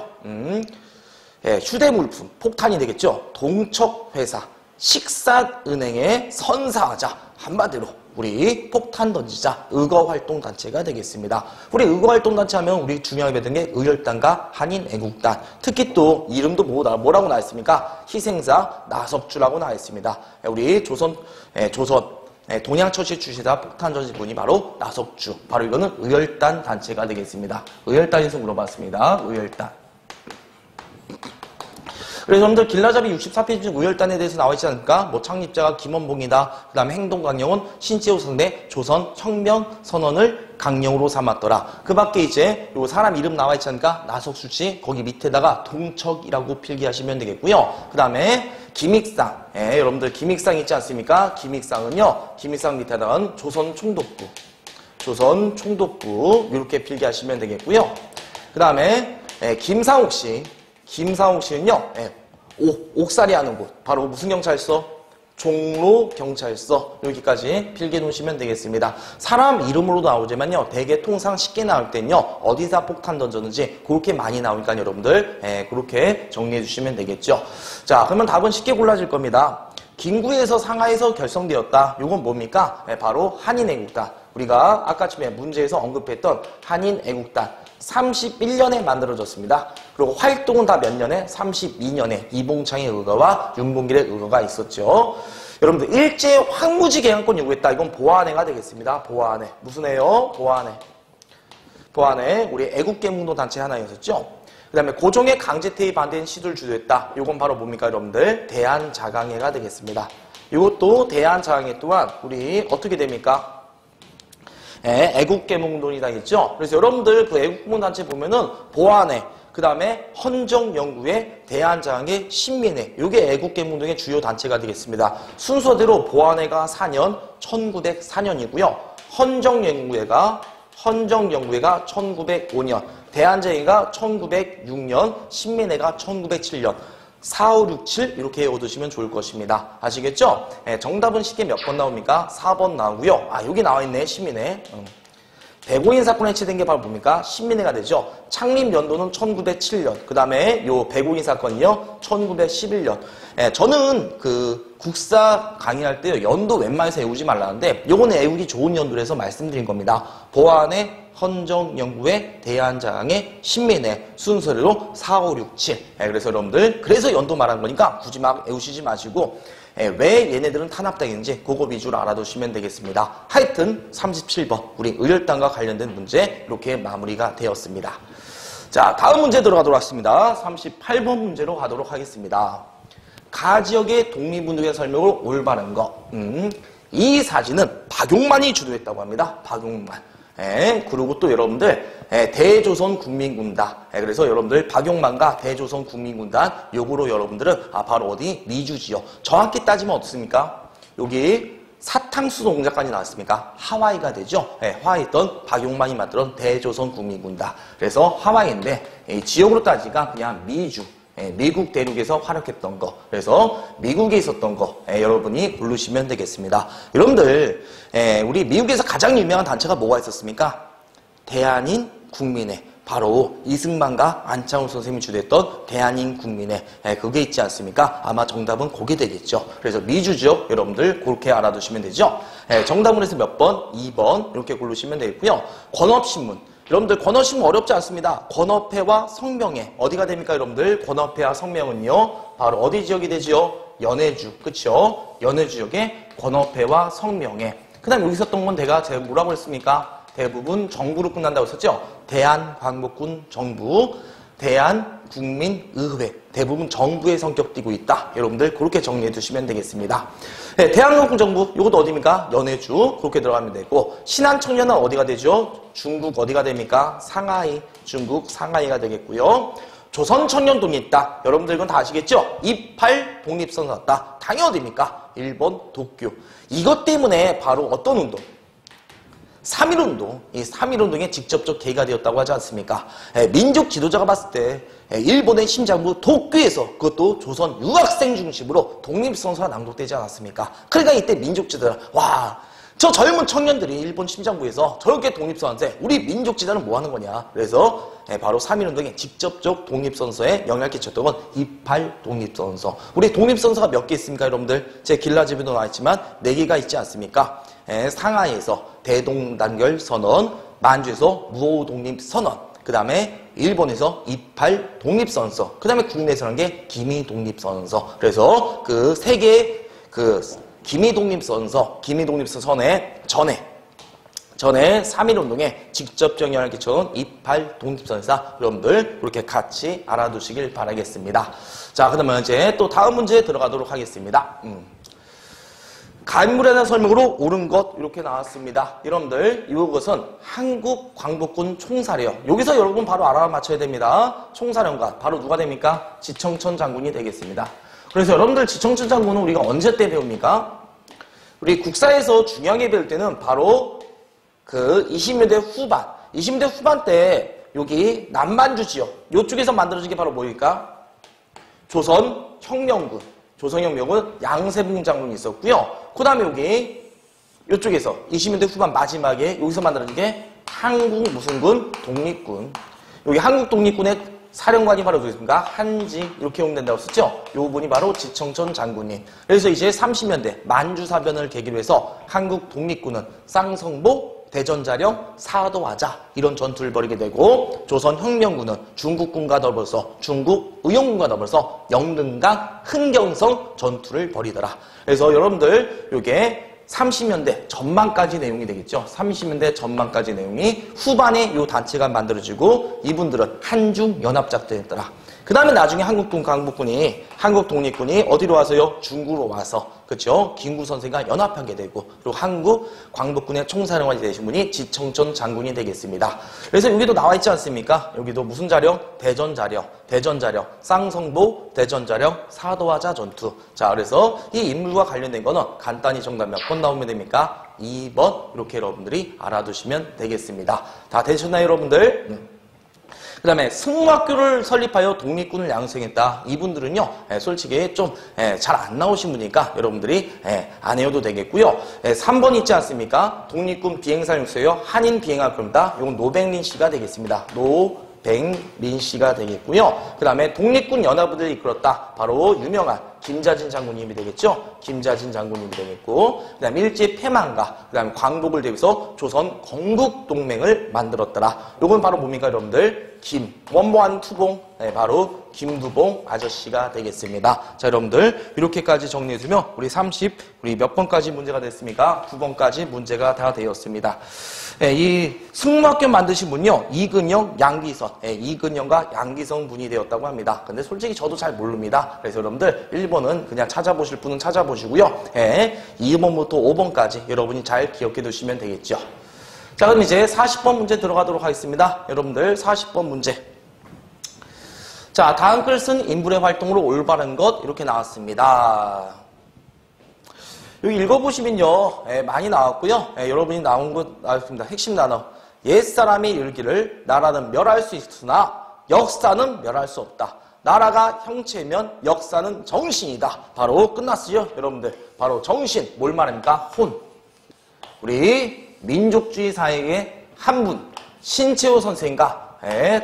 휴대물품, 폭탄이 되겠죠. 동척회사, 식사은행의 선사하자. 한마디로 우리 폭탄 던지자 의거활동단체가 되겠습니다. 우리 의거활동단체 하면 우리 중요하게 되는 게 의열단과 한인애국단, 특히 또 이름도 뭐라고 나와 있습니까? 희생사 나석주라고 나와 있습니다. 우리 조선 동양처치 주시다 폭탄 전지 분이 바로 나석주, 바로 이거는 의열단 단체가 되겠습니다. 의열단에서 물어봤습니다. 의열단. 그래서 여러분들 길라잡이 64페이지 중 의열단에 대해서 나와 있지 않습니까? 뭐 창립자가 김원봉이다. 그 다음에 행동강령은 신재호 선대 조선 혁명선언을 강령으로 삼았더라. 그 밖에 이제 요 사람 이름 나와 있지 않습니까? 나석수씨 거기 밑에다가 동척이라고 필기하시면 되겠고요. 그 다음에 김익상. 여러분들 김익상 있지 않습니까? 김익상은요. 김익상 밑에다가는 조선총독부 이렇게 필기하시면 되겠고요. 그 다음에 김상욱 씨는요, 옥살이 하는 곳, 바로 무슨 경찰서? 종로경찰서, 여기까지 필기해 놓으시면 되겠습니다. 사람 이름으로 나오지만요, 대개 통상 쉽게 나올 땐요, 어디서 폭탄 던졌는지 그렇게 많이 나오니까 여러분들, 그렇게 정리해 주시면 되겠죠. 자, 그러면 답은 쉽게 골라질 겁니다. 김구에서 상하에서 결성되었다. 이건 뭡니까? 바로 한인애국단. 우리가 아까 전에 문제에서 언급했던 한인애국단. 31년에 만들어졌습니다. 그리고 활동은 다 몇 년에? 32년에 이봉창의 의거와 윤봉길의 의거가 있었죠. 여러분들 일제 황무지 개항권 요구했다. 이건 보안회가 되겠습니다. 보안회. 무슨 회요? 보안회. 우리 애국계몽도 단체 하나였었죠. 그 다음에 고종의 강제퇴위 반대인 시도를 주도했다. 이건 바로 뭡니까 여러분들? 대한자강회가 되겠습니다. 이것도 대한자강회 또한 우리 어떻게 됩니까? 애국계몽론이다 했죠. 그래서 여러분들 그 애국계몽단체 보면은 보안회, 그 다음에 헌정연구회, 대한자강회, 신민회, 요게 애국계몽동의 주요 단체가 되겠습니다. 순서대로 보안회가 4년, 1904년이고요. 헌정연구회가 1905년, 대한자강회가 1906년, 신민회가 1907년. 4, 5, 6, 7 이렇게 얻으시면 좋을 것입니다. 아시겠죠? 정답은 쉽게 몇 번 나옵니까? 4번 나오고요. 여기 나와있네. 신민회. 백오인 사건에 해체된 게 바로 뭡니까? 신민회가 되죠. 창립 연도는 1907년. 그 다음에 요 백오인 사건이요. 1911년. 저는 그 국사 강의할 때 연도 웬만해서 외우지 말라는데 요거는 외우기 좋은 연도라서 말씀드린 겁니다. 보안회, 헌정연구회, 대한자강회, 신민회 순서대로 4, 5, 6, 7. 그래서 여러분들 그래서 연도 말하는 거니까 굳이 막 외우시지 마시고 왜 얘네들은 탄압당했는지 그거 위주로 알아두시면 되겠습니다. 하여튼 37번 우리 의열단과 관련된 문제 이렇게 마무리가 되었습니다. 자, 다음 문제 들어가도록 하겠습니다. 38번 문제로 가도록 하겠습니다. 가 지역의 독립운동의 설명을 올바른 거. 이 사진은 박용만이 주도했다고 합니다. 박용만. 그리고 또 여러분들 대조선 국민군단. 그래서 여러분들 박용만과 대조선 국민군단 요거로 여러분들은 바로 어디? 미주지요. 정확히 따지면 어떻습니까? 여기 사탕수수 공작까지 나왔습니까? 하와이가 되죠. 네, 하와이에 있던 박용만이 만들었던 대조선 국민군이다. 그래서 하와이인데 지역으로 따지니까 그냥 미주, 미국 대륙에서 활약했던 거. 그래서 미국에 있었던 거 여러분이 고르시면 되겠습니다. 여러분들 우리 미국에서 가장 유명한 단체가 뭐가 있었습니까? 대한인 국민회. 바로 이승만과 안창호 선생님이 주도했던 대한인 국민회 그게 있지 않습니까? 아마 정답은 그게 되겠죠. 그래서 미주 지역 여러분들 그렇게 알아두시면 되죠. 정답은 해서 몇 번? 2번 이렇게 고르시면 되겠고요. 권업신문. 여러분들 권업신문 어렵지 않습니다. 권업회와 성명회 어디가 됩니까 여러분들? 권업회와 성명은요 바로 어디 지역이 되지요? 연해주. 그쵸? 연해주 지역의 권업회와 성명회. 그 다음에 여기 있었던 건 제가 뭐라고 했습니까? 대부분 정부로 끝난다고 했었죠. 대한광복군 정부, 대한국민의회. 대부분 정부의 성격 띠고 있다. 여러분들 그렇게 정리해 두시면 되겠습니다. 네, 대한민국 정부, 이것도 어디입니까? 연해주. 그렇게 들어가면 되고, 신한청년은 어디가 되죠? 중국 어디가 됩니까? 상하이. 중국 상하이가 되겠고요. 조선청년독립당. 여러분들 이건 다 아시겠죠? 28 독립선 났다. 당연히 어디입니까? 일본 도쿄. 이것 때문에 바로 어떤 운동? 3.1운동, 이 3.1운동에 직접적 계기가 되었다고 하지 않습니까? 민족 지도자가 봤을 때 일본의 심장부 도쿄에서 그것도 조선 유학생 중심으로 독립선서가 낭독되지 않았습니까? 그러니까 이때 민족 지도자, 와, 저 젊은 청년들이 일본 심장부에서 저렇게 독립선서하는데 우리 민족 지도자는 뭐 하는 거냐? 그래서 바로 3.1운동에 직접적 독립선서에 영향을 끼쳤던 건 28 독립선서. 우리 독립선서가 몇 개 있습니까, 여러분들? 제 길라집에도 나와있지만 4개가 있지 않습니까? 상하이에서 대동단결 선언, 만주에서 무호독립선언, 그 다음에 일본에서 28 독립선서, 그 다음에 국내에서 한 게 기미독립선서. 그래서 그 세 개의 그 기미독립선서, 기미독립선언의 전에 3.1운동에 직접적 영향을 끼쳐온 28 독립선사 여러분들 그렇게 같이 알아두시길 바라겠습니다. 자, 그러면 이제 또 다음 문제 들어가도록 하겠습니다. 간물에 대한 설명으로 옳은 것 이렇게 나왔습니다. 여러분들 이것은 한국광복군 총사령. 여기서 여러분 바로 알아맞혀야 됩니다. 총사령관 바로 누가 됩니까? 지청천 장군이 되겠습니다. 그래서 여러분들 지청천 장군은 우리가 언제 때 배웁니까? 우리 국사에서 중요하게 배울 때는 바로 그 20년대 후반 20년대 후반 때 여기 남만주 지역 이쪽에서 만들어진 게 바로 뭐일까? 조선혁명군 조선혁명은 양세붕 장군이 있었고요. 그 다음에 여기 이쪽에서 20년대 후반 마지막에 여기서 만들어진 게 한국 무슨 군? 독립군. 여기 한국 독립군의 사령관이 바로 누구입니까? 한지 이렇게 용된다고 썼죠? 요 분이 바로 지청천 장군님. 그래서 이제 30년대 만주사변을 계기로 해서 한국 독립군은 쌍성보 대전자령, 사도하자 이런 전투를 벌이게 되고 조선혁명군은 중국군과 더불어서 중국의용군과 더불어서 영등강, 흥경성 전투를 벌이더라. 그래서 여러분들 요게 30년대 전반까지 내용이 되겠죠. 30년대 전반까지 내용이 후반에 요 단체가 만들어지고 이분들은 한중연합작전했더라. 그 다음에 나중에 한국 독립군이 어디로 와서요? 중구로 와서, 그쵸? 김구 선생과 연합하게 되고, 그리고 한국 광복군의 총사령관이 되신 분이 지청천 장군이 되겠습니다. 그래서 여기도 나와 있지 않습니까? 여기도 무슨 자령? 대전자령, 쌍성보, 대전자령, 사도하자 전투. 자, 그래서 이 인물과 관련된 거는 간단히 정답 몇 번 나오면 됩니까? 2번. 이렇게 여러분들이 알아두시면 되겠습니다. 다 되셨나요, 여러분들? 그 다음에 승무학교를 설립하여 독립군을 양성했다. 이분들은요, 솔직히 좀 잘 안 나오신 분이니까 여러분들이 안 해도 되겠고요. 3번 있지 않습니까? 독립군 비행사령소요. 한인 비행학교입니다. 이건 노백린 씨가 되겠습니다. 노백린 씨가 되겠고요. 그 다음에 독립군 연합부대를 이끌었다. 바로 유명한 김자진 장군님이 되겠죠. 김자진 장군님이 되겠고, 그 다음에 일제 패망과 그 다음에 광복을 대비해서 조선 건국동맹을 만들었더라. 요건 바로 뭡니까, 여러분들? 원모한 투봉, 바로 김두봉 아저씨가 되겠습니다. 자, 여러분들 이렇게까지 정리해주면 우리 몇 번까지 문제가 됐습니까? 9번까지 문제가 다 되었습니다. 이 승무학교 만드신 분요, 이근영, 양기선, 이근영과 양기선 분이 되었다고 합니다. 근데 솔직히 저도 잘 모릅니다. 그래서 여러분들 1번은 그냥 찾아보실 분은 찾아보시고요. 2번부터 5번까지 여러분이 잘 기억해 두시면 되겠죠. 자, 그럼 이제 40번 문제 들어가도록 하겠습니다. 여러분들 40번 문제. 자, 다음 글 쓴 인물의 활동으로 올바른 것 이렇게 나왔습니다. 여기 읽어보시면요. 많이 나왔고요. 여러분이 나온 거 나왔습니다. 핵심 단어. 옛사람이 이르기를 나라는 멸할 수 있으나 역사는 멸할 수 없다. 나라가 형체면 역사는 정신이다. 바로 끝났어요. 여러분들. 바로 정신. 뭘 말합니까? 혼. 우리 민족주의 사회의 한 분. 신채호 선생과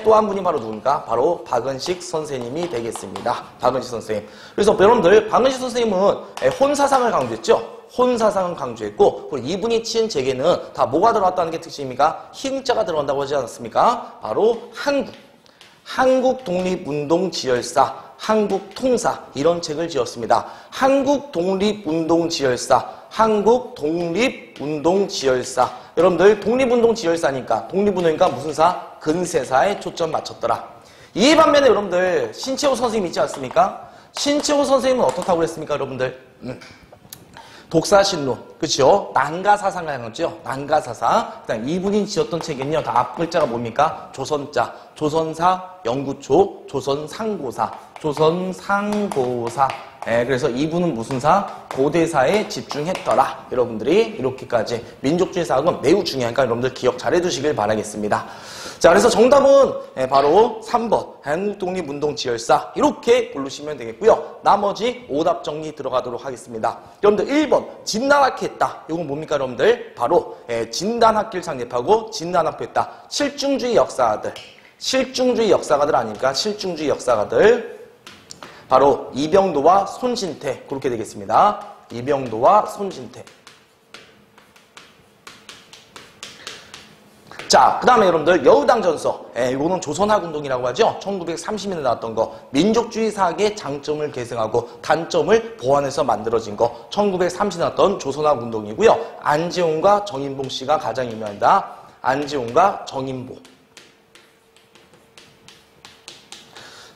또 한 분이 바로 누굽니까? 바로 박은식 선생님이 되겠습니다. 박은식 선생님. 그래서 여러분들 박은식 선생님은 혼사상을 강조했죠. 혼사상을 강조했고 그리고 이분이 치은 제게는 다 뭐가 들어갔다는 게 특징입니까? 희응자가 들어간다고 하지 않았습니까? 바로 한국 독립운동지열사, 한국통사 이런 책을 지었습니다. 한국독립운동지열사, 한국독립운동지열사. 여러분들 독립운동지열사니까 독립운동이니까 무슨 사? 근세사에 초점 맞췄더라. 이 반면에 여러분들 신채호 선생님 있지 않습니까? 신채호 선생님은 어떻다고 그랬습니까? 여러분들 독사신론, 그렇죠? 난가사상을 향했죠. 난가사상. 그다음 이분이 지었던 책은요, 다 앞글자가 뭡니까? 조선자, 조선사, 영구초, 조선상고사, 조선상고사. 그래서 이분은 무슨 사? 고대사에 집중했더라. 여러분들이 이렇게까지 민족주의 사학은 매우 중요하니까 여러분들 기억 잘 해두시길 바라겠습니다. 자, 그래서 정답은 바로 3번 한국독립운동지열사 이렇게 부르시면 되겠고요. 나머지 오답 정리 들어가도록 하겠습니다. 여러분들 1번 진단학회 했다. 이건 뭡니까 여러분들? 바로 진단학교를 창립하고 진단학교 했다. 실중주의 역사가들. 실중주의 역사가들 아닙니까? 실중주의 역사가들. 바로 이병도와 손진태 그렇게 되겠습니다. 이병도와 손진태. 자, 그 다음에 여러분들 여의당전서. 이거는 조선학운동이라고 하죠. 1930년에 나왔던 거. 민족주의 사학의 장점을 계승하고 단점을 보완해서 만들어진 거. 1930년에 나왔던 조선학운동이고요. 안지홍과 정인봉 씨가 가장 유명하다. 안지홍과 정인봉.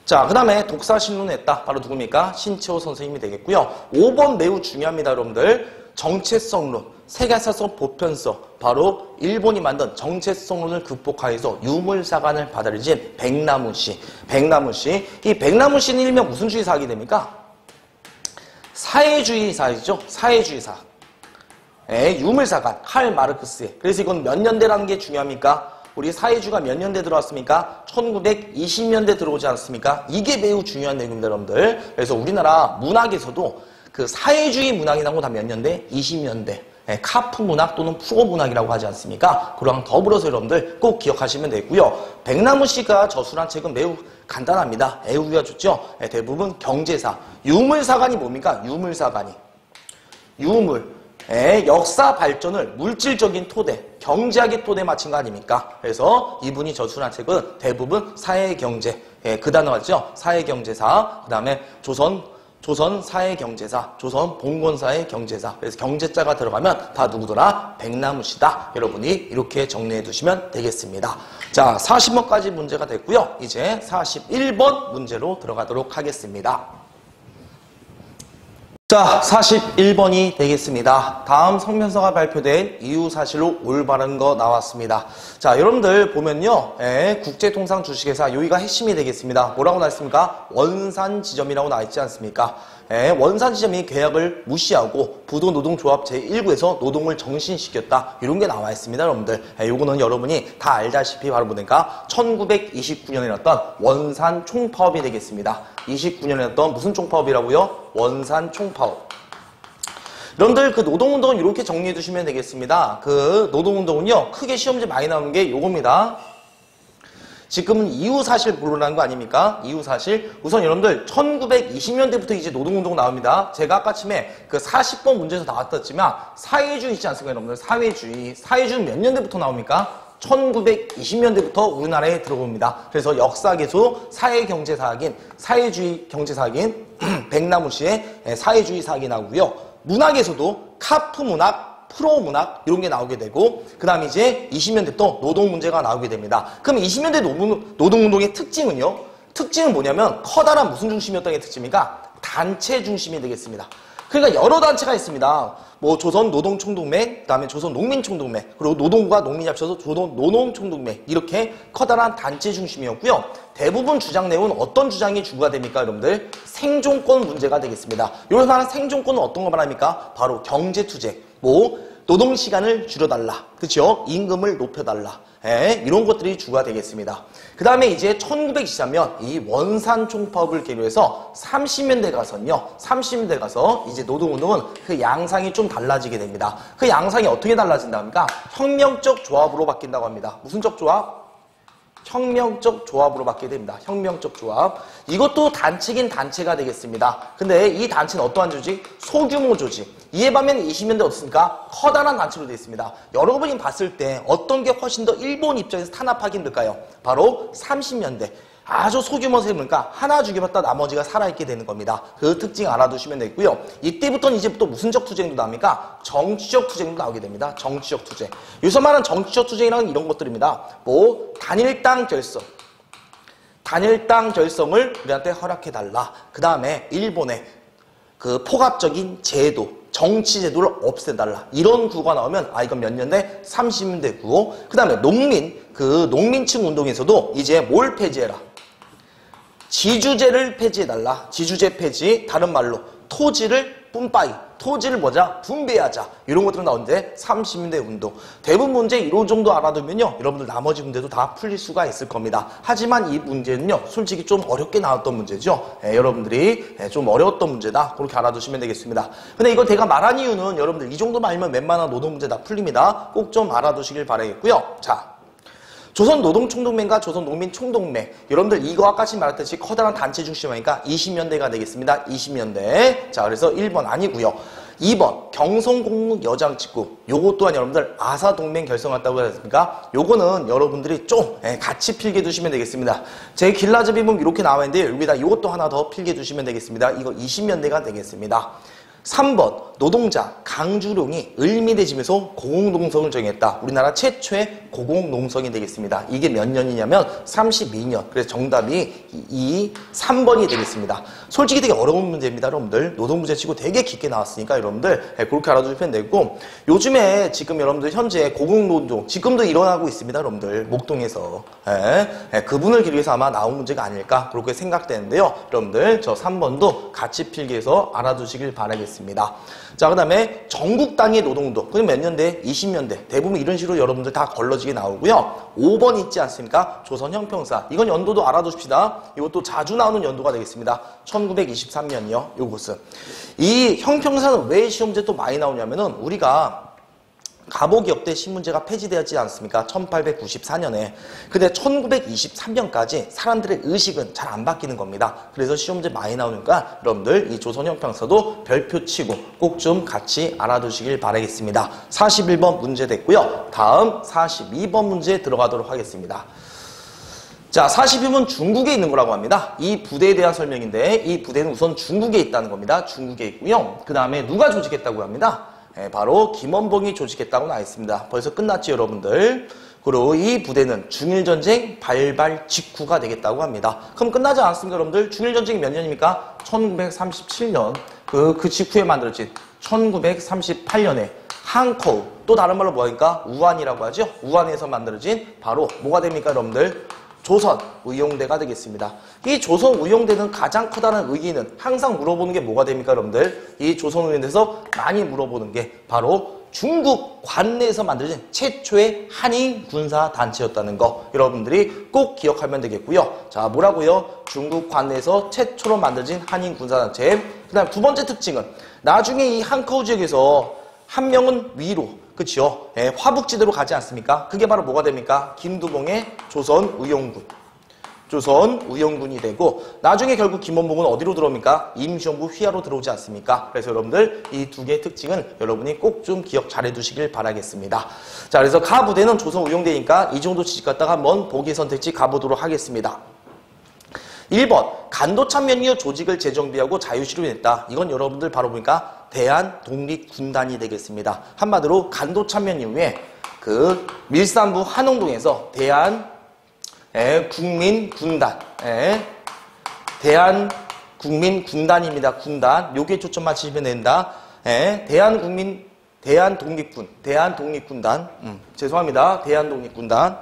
자, 그 다음에 독사신론을 했다. 바로 누굽니까? 신채호 선생님이 되겠고요. 5번 매우 중요합니다, 여러분들. 정체성론, 세계사서 보편서. 바로 일본이 만든 정체성론을 극복하여서 유물사관을 받아들인 백나문 씨. 백나문 씨. 이 백나문 씨는 일명 무슨 주의 사학이 됩니까? 사회주의 사학이죠. 사회주의 사학. 유물사관, 칼 마르크스의. 그래서 이건 몇 년대라는 게 중요합니까? 우리 사회주의가 몇 년대 들어왔습니까? 1920년대 들어오지 않습니까? 이게 매우 중요한 내용입니다, 여러분들. 그래서 우리나라 문학에서도 그 사회주의 문학이 나온 거 다 몇 년대? 20년대. 카프 문학 또는 푸거 문학이라고 하지 않습니까? 그거랑 더불어서 여러분들 꼭 기억하시면 되고요. 백나무 씨가 저술한 책은 매우 간단합니다. 애우기가 좋죠? 대부분 경제사. 유물사관이 뭡니까? 유물사관이. 유물. 역사 발전을 물질적인 토대, 경제학의 토대에 맞춘 거 아닙니까? 그래서 이분이 저술한 책은 대부분 사회경제, 그 단어 맞죠? 사회경제사, 그 다음에 조선 사회경제사, 조선 봉건사의 경제사. 그래서 경제자가 들어가면 다 누구더라? 백나무 씨다. 여러분이 이렇게 정리해 두시면 되겠습니다. 자, 40번까지 문제가 됐고요. 이제 41번 문제로 들어가도록 하겠습니다. 자, 41번이 되겠습니다. 다음 성명서가 발표된 이유 사실로 올바른 거 나왔습니다. 자, 여러분들 보면요. 국제통상 주식회사 여기가 핵심이 되겠습니다. 뭐라고 나왔습니까? 원산지점이라고 나와있지 않습니까? 원산지점이 계약을 무시하고 부도노동조합 제1구에서 노동을 정신시켰다. 이런 게 나와 있습니다, 여러분들. 요거는 여러분이 다 알다시피 바로 보니까 1929년에 났던 원산 총파업이 되겠습니다. 29년에 났던 무슨 총파업이라고요? 원산 총파업. 여러분들 그 노동운동은 이렇게 정리해 두시면 되겠습니다. 그 노동운동은요, 크게 시험지 많이 나오는 게 요겁니다. 지금은 이유사실 본론이라는 거 아닙니까? 이유사실. 우선 여러분들 1920년대부터 이제 노동운동 나옵니다. 제가 아까 침에 그 40번 문제에서 나왔었지만 사회주의 있지 않습니까, 여러분들? 사회주의 몇 년대부터 나옵니까? 1920년대부터 우리나라에 들어옵니다. 그래서 역사계수 사회경제사학인, 사회주의 경제사학인 백나무 씨의 사회주의 사학이 나오고요. 문학에서도 카프 문학, 프로 문학 이런 게 나오게 되고, 그 다음에 이제 20년대 또 노동 문제가 나오게 됩니다. 그럼 20년대 노동운동의 특징은요? 특징은 뭐냐면 커다란 무슨 중심이었던 게 특징입니까? 단체 중심이 되겠습니다. 그러니까 여러 단체가 있습니다. 뭐 조선노동총동맹, 그다음에 조선농민총동맹, 그리고 노동과 농민이 합쳐서 조선노농총동맹, 이렇게 커다란 단체 중심이었고요. 대부분 주장 내용은 어떤 주장이 주가 됩니까, 여러분들? 생존권 문제가 되겠습니다. 이런 말한 생존권은 어떤 거 말합니까? 바로 경제투쟁, 뭐 노동시간을 줄여달라, 그렇죠? 임금을 높여달라, 이런 것들이 주가 되겠습니다. 그 다음에 이제 1923년 이 원산총파업을 계기로 해서 30년대 가서 이제 노동운동은 그 양상이 좀 달라지게 됩니다. 그 양상이 어떻게 달라진다 합니까? 혁명적 조합으로 바뀐다고 합니다. 무슨적 조합? 혁명적 조합으로 바뀌게 됩니다. 혁명적 조합. 이것도 단체긴 단체가 되겠습니다. 근데 이 단체는 어떠한 조직? 소규모 조직. 이에 반면 20년대 어떻습니까? 커다란 단체로 되어 있습니다. 여러분이 봤을 때 어떤 게 훨씬 더 일본 입장에서 탄압하기 힘들까요? 바로 30년대. 아주 소규모 세무니까 하나 죽여봤다 나머지가 살아있게 되는 겁니다. 그 특징 알아두시면 되고요. 이때부터는 이제부터 무슨 적 투쟁도 나옵니까? 정치적 투쟁도 나오게 됩니다. 정치적 투쟁. 여기서 말하는 정치적 투쟁이라는 이런 것들입니다. 뭐 단일당 결성을 우리한테 허락해달라. 그 다음에 일본의 그 포갑적인 제도, 정치 제도를 없애달라. 이런 구호가 나오면 이건 몇 년대? 30년대 구호. 그 다음에 농민층 운동에서도 이제 뭘 폐지해라? 지주제를 폐지해달라. 지주제 폐지, 다른 말로 토지를 토지를 분배하자. 이런 것들은 나오는데 30년대 운동. 대부분 문제 이런 정도 알아두면요, 여러분들 나머지 문제도 다 풀릴 수가 있을 겁니다. 하지만 이 문제는요, 솔직히 좀 어렵게 나왔던 문제죠. 여러분들이 좀 어려웠던 문제다. 그렇게 알아두시면 되겠습니다. 근데 이걸 제가 말한 이유는 여러분들 이 정도만 알면 웬만한 노동 문제 다 풀립니다. 꼭 좀 알아두시길 바라겠고요. 자, 조선노동총동맹과 조선농민총동맹, 여러분들 이거 아까지 말했듯이 커다란 단체 중심이니까 20년대가 되겠습니다. 20년대. 자, 그래서 1번 아니고요. 2번 경성공릉여장직구. 요거 또한 여러분들 아사동맹 결성했다고 하지 않습니까? 요거는 여러분들이 좀 같이 필기해 두시면 되겠습니다. 제 길라잡이 보면 이렇게 나와 있는데 여기다 요것도 하나 더 필기해 두시면 되겠습니다. 이거 20년대가 되겠습니다. 3번 노동자 강주룡이 을미대짐에서 고공농성을 정했다. 우리나라 최초의 고공농성이 되겠습니다. 이게 몇 년이냐면 32년. 그래서 정답이 3번이 되겠습니다. 솔직히 되게 어려운 문제입니다, 여러분들. 노동문제 치고 되게 깊게 나왔으니까 여러분들 그렇게 알아두시면 되고, 요즘에 지금 여러분들 현재 고공노동 지금도 일어나고 있습니다, 여러분들. 목동에서. 그분을 기르기 위해서 아마 나온 문제가 아닐까 그렇게 생각되는데요. 여러분들 저 3번도 같이 필기해서 알아두시길 바라겠습니다. 자, 그 다음에 전국당의 노동운동. 그게 몇 년대? 20년대. 대부분 이런 식으로 여러분들 다 걸러지게 나오고요. 5번 있지 않습니까? 조선형평사. 이건 연도도 알아두십시다. 이것도 자주 나오는 연도가 되겠습니다. 1923년이요. 요것은. 이 형평사는 왜 시험제 또 많이 나오냐면은 우리가 가보기업대 신문제가 폐지되었지 않습니까? 1894년에. 근데 1923년까지 사람들의 의식은 잘 안 바뀌는 겁니다. 그래서 시험제 많이 나오니까 여러분들 이 조선형평사도 별표 치고 꼭 좀 같이 알아두시길 바라겠습니다. 41번 문제 됐고요. 다음 42번 문제 들어가도록 하겠습니다. 자, 42번 중국에 있는 거라고 합니다. 이 부대에 대한 설명인데 이 부대는 우선 중국에 있다는 겁니다. 중국에 있고요. 그 다음에 누가 조직했다고 합니다. 바로 김원봉이 조직했다고 나와 있습니다. 벌써 끝났죠, 여러분들. 그리고 이 부대는 중일전쟁 발발 직후가 되겠다고 합니다. 그럼 끝나지 않았습니까, 여러분들? 중일전쟁이 몇 년입니까? 1937년. 그 직후에 만들어진 1938년에 한커우, 또 다른 말로 뭐니까 우한이라고 하죠. 우한에서 만들어진 바로 뭐가 됩니까, 여러분들? 조선의용대가 되겠습니다. 이 조선의용대는 가장 커다란 의의는 항상 물어보는 게 뭐가 됩니까, 여러분들? 이 조선의용대에서 많이 물어보는 게 바로 중국 관내에서 만들어진 최초의 한인 군사 단체였다는 거 여러분들이 꼭 기억하면 되겠고요. 자, 뭐라고요? 중국 관내에서 최초로 만들어진 한인 군사 단체. 그 다음 두 번째 특징은 나중에 이 한커우 지역에서 한 명은 위로, 그치요? 화북지대로 가지 않습니까? 그게 바로 뭐가 됩니까? 김두봉의 조선의용군이 되고, 나중에 결국 김원봉은 어디로 들어옵니까? 임시정부 휘하로 들어오지 않습니까? 그래서 여러분들 이 두 개의 특징은 여러분이 꼭 좀 기억 잘 해두시길 바라겠습니다. 자, 그래서 가부대는 조선의용대니까 이 정도 지식 갖다가 한번 보기 선택지 가보도록 하겠습니다. 1번 간도참변 이후 조직을 재정비하고 자유시로 냈다. 이건 여러분들 바로 보니까 대한독립군단이 되겠습니다. 한마디로 간도참변 이후에 그 밀산부 한홍동에서 대한국민군단 국민군단입니다. 군단. 요게 초점 맞추시면 된다. 예, 대한독립군단. 죄송합니다. 대한독립군단.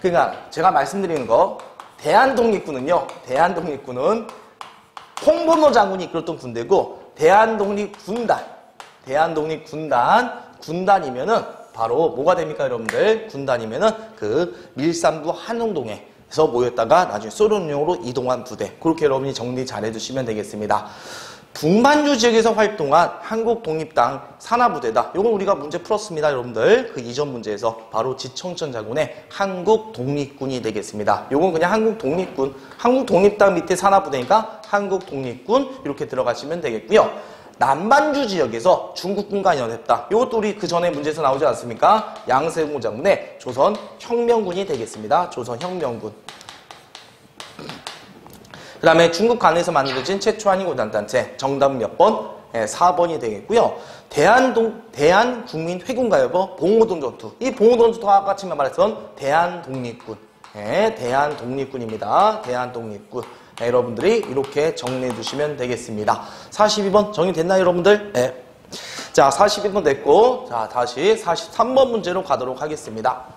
그러니까 제가 말씀드리는 거, 대한독립군은 홍범도 장군이 이끌었던 군대고, 군단이면은 바로 뭐가 됩니까, 여러분들? 군단이면은 그 밀산부 한웅동에서 모였다가 나중에 소련용으로 이동한 부대. 그렇게 여러분이 정리 잘 해주시면 되겠습니다. 북만주 지역에서 활동한 한국독립당 산하부대다. 이건 우리가 문제 풀었습니다, 여러분들. 그 이전 문제에서 바로 지청천 장군의 한국독립군이 되겠습니다. 이건 그냥 한국독립군, 한국독립당 밑에 산하부대니까 한국독립군 이렇게 들어가시면 되겠고요. 남반주 지역에서 중국군과 연합했다. 이것도 우리 그 전에 문제에서 나오지 않습니까? 양세형 장군의 조선혁명군이 되겠습니다. 조선혁명군. 그 다음에 중국 간에서 만들어진 최초 한인공산단체. 정답은 몇 번? 4번이 되겠고요. 대한국민회군가요거 봉오동 전투. 이 봉오동 전투가 아까 지금 말했던 대한독립군. 대한독립군입니다. 대한독립군. 여러분들이 이렇게 정리해 주시면 되겠습니다. 42번 정리됐나요, 여러분들? 네. 자, 42번 됐고, 자, 다시 43번 문제로 가도록 하겠습니다.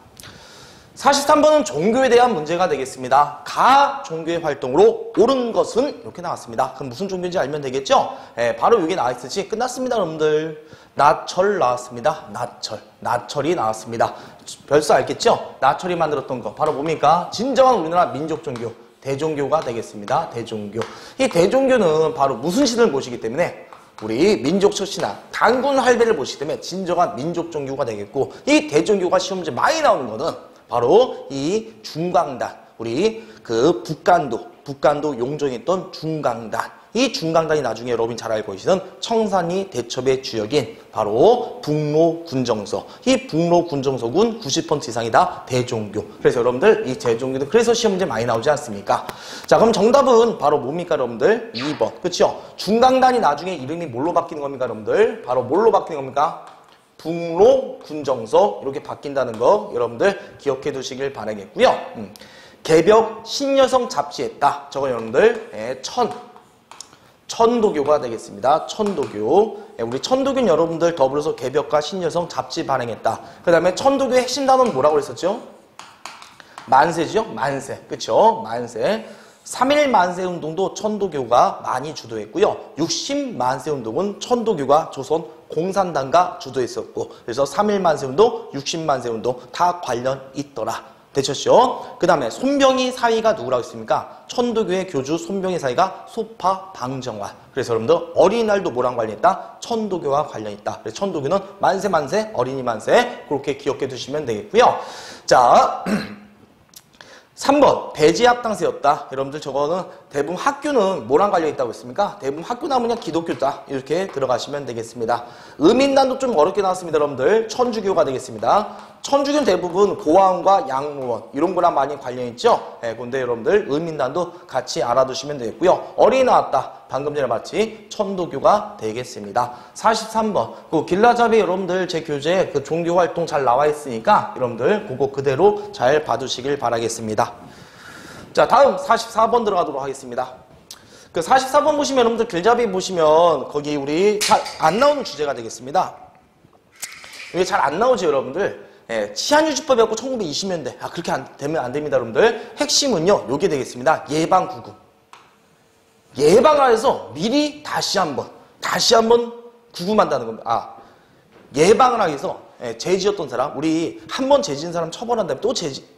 43번은 종교에 대한 문제가 되겠습니다. 가 종교의 활동으로 옳은 것은 이렇게 나왔습니다. 그럼 무슨 종교인지 알면 되겠죠? 바로 여기 나와 있듯이 끝났습니다, 여러분들. 나철 나왔습니다. 나철이 나왔습니다. 벌써 알겠죠? 나철이 만들었던 거 바로 뭡니까? 진정한 우리나라 민족 종교. 대종교가 되겠습니다. 대종교. 이 대종교는 바로 무슨 신을 모시기 때문에 우리 민족 첫신앙, 단군 할배를 모시기 때문에 진정한 민족 종교가 되겠고, 이 대종교가 시험 문제 많이 나오는 거는 바로 이 중강단, 우리 그 북간도 용정했던 중강단. 이 중강단이 나중에 여러분이 잘 알고 계시는 청산리 대첩의 주역인 바로 북로군정서. 이 북로군정서군 90% 이상이 다 대종교. 그래서 여러분들 이 대종교는 그래서 시험 문제 많이 나오지 않습니까? 자, 그럼 정답은 바로 뭡니까, 여러분들? 2번. 그쵸? 중강단이 나중에 이름이 뭘로 바뀌는 겁니까, 여러분들? 바로 뭘로 바뀌는 겁니까? 북로군정서. 이렇게 바뀐다는 거 여러분들 기억해 두시길 바라겠고요. 개벽 신여성 잡지했다. 저거 여러분들 천도교가 되겠습니다. 천도교. 우리 천도교는 여러분들 더불어서 개벽과 신여성 잡지 발행했다. 그 다음에 천도교의 핵심 단어는 뭐라고 그랬었죠? 만세죠? 만세. 그쵸? 만세. 3.1 만세 운동도 천도교가 많이 주도했고요. 60 만세 운동은 천도교가 조선 공산당과 주도했었고, 그래서 3.1 만세 운동, 60 만세 운동 다 관련 있더라. 되셨죠? 그 다음에 손병희 사위가 누구라고 했습니까? 천도교의 교주 손병희 사위가 소파 방정환. 그래서 여러분들 어린이날도 뭐랑 관련있다? 천도교와 관련있다. 그래서 천도교는 만세 만세 어린이 만세 그렇게 기억해 두시면 되겠고요. 자, 3번 배지합당세였다. 여러분들 저거는 대부분 학교는 뭐랑 관련있다고 했습니까? 대부분 학교 나오면 그냥 기독교다. 이렇게 들어가시면 되겠습니다. 의민단도 좀 어렵게 나왔습니다. 여러분들 천주교가 되겠습니다. 천주교는 대부분 고아원과 양로원 이런 거랑 많이 관련있죠. 근데 여러분들 의민단도 같이 알아두시면 되겠고요. 어린이 나왔다. 방금 전에 봤지? 천도교가 되겠습니다. 43번 그 길라잡이 여러분들 제 교재에 그 종교활동 잘 나와 있으니까 여러분들 그거 그대로 잘 봐주시길 바라겠습니다. 자, 다음 44번 들어가도록 하겠습니다. 그 44번 보시면 여러분들 길잡이 보시면 거기 우리 잘 안 나오는 주제가 되겠습니다. 이게 잘 안 나오죠, 여러분들. 치안유지법 해갖고 1920년대. 그렇게 되면 안 됩니다, 여러분들. 핵심은요, 요게 되겠습니다. 예방구금. 예방을 해서 미리 다시 한번 구금한다는 겁니다. 예방을 하기 위해서 죄지었던 사람, 우리 한 번 죄지은 사람 처벌한 다음에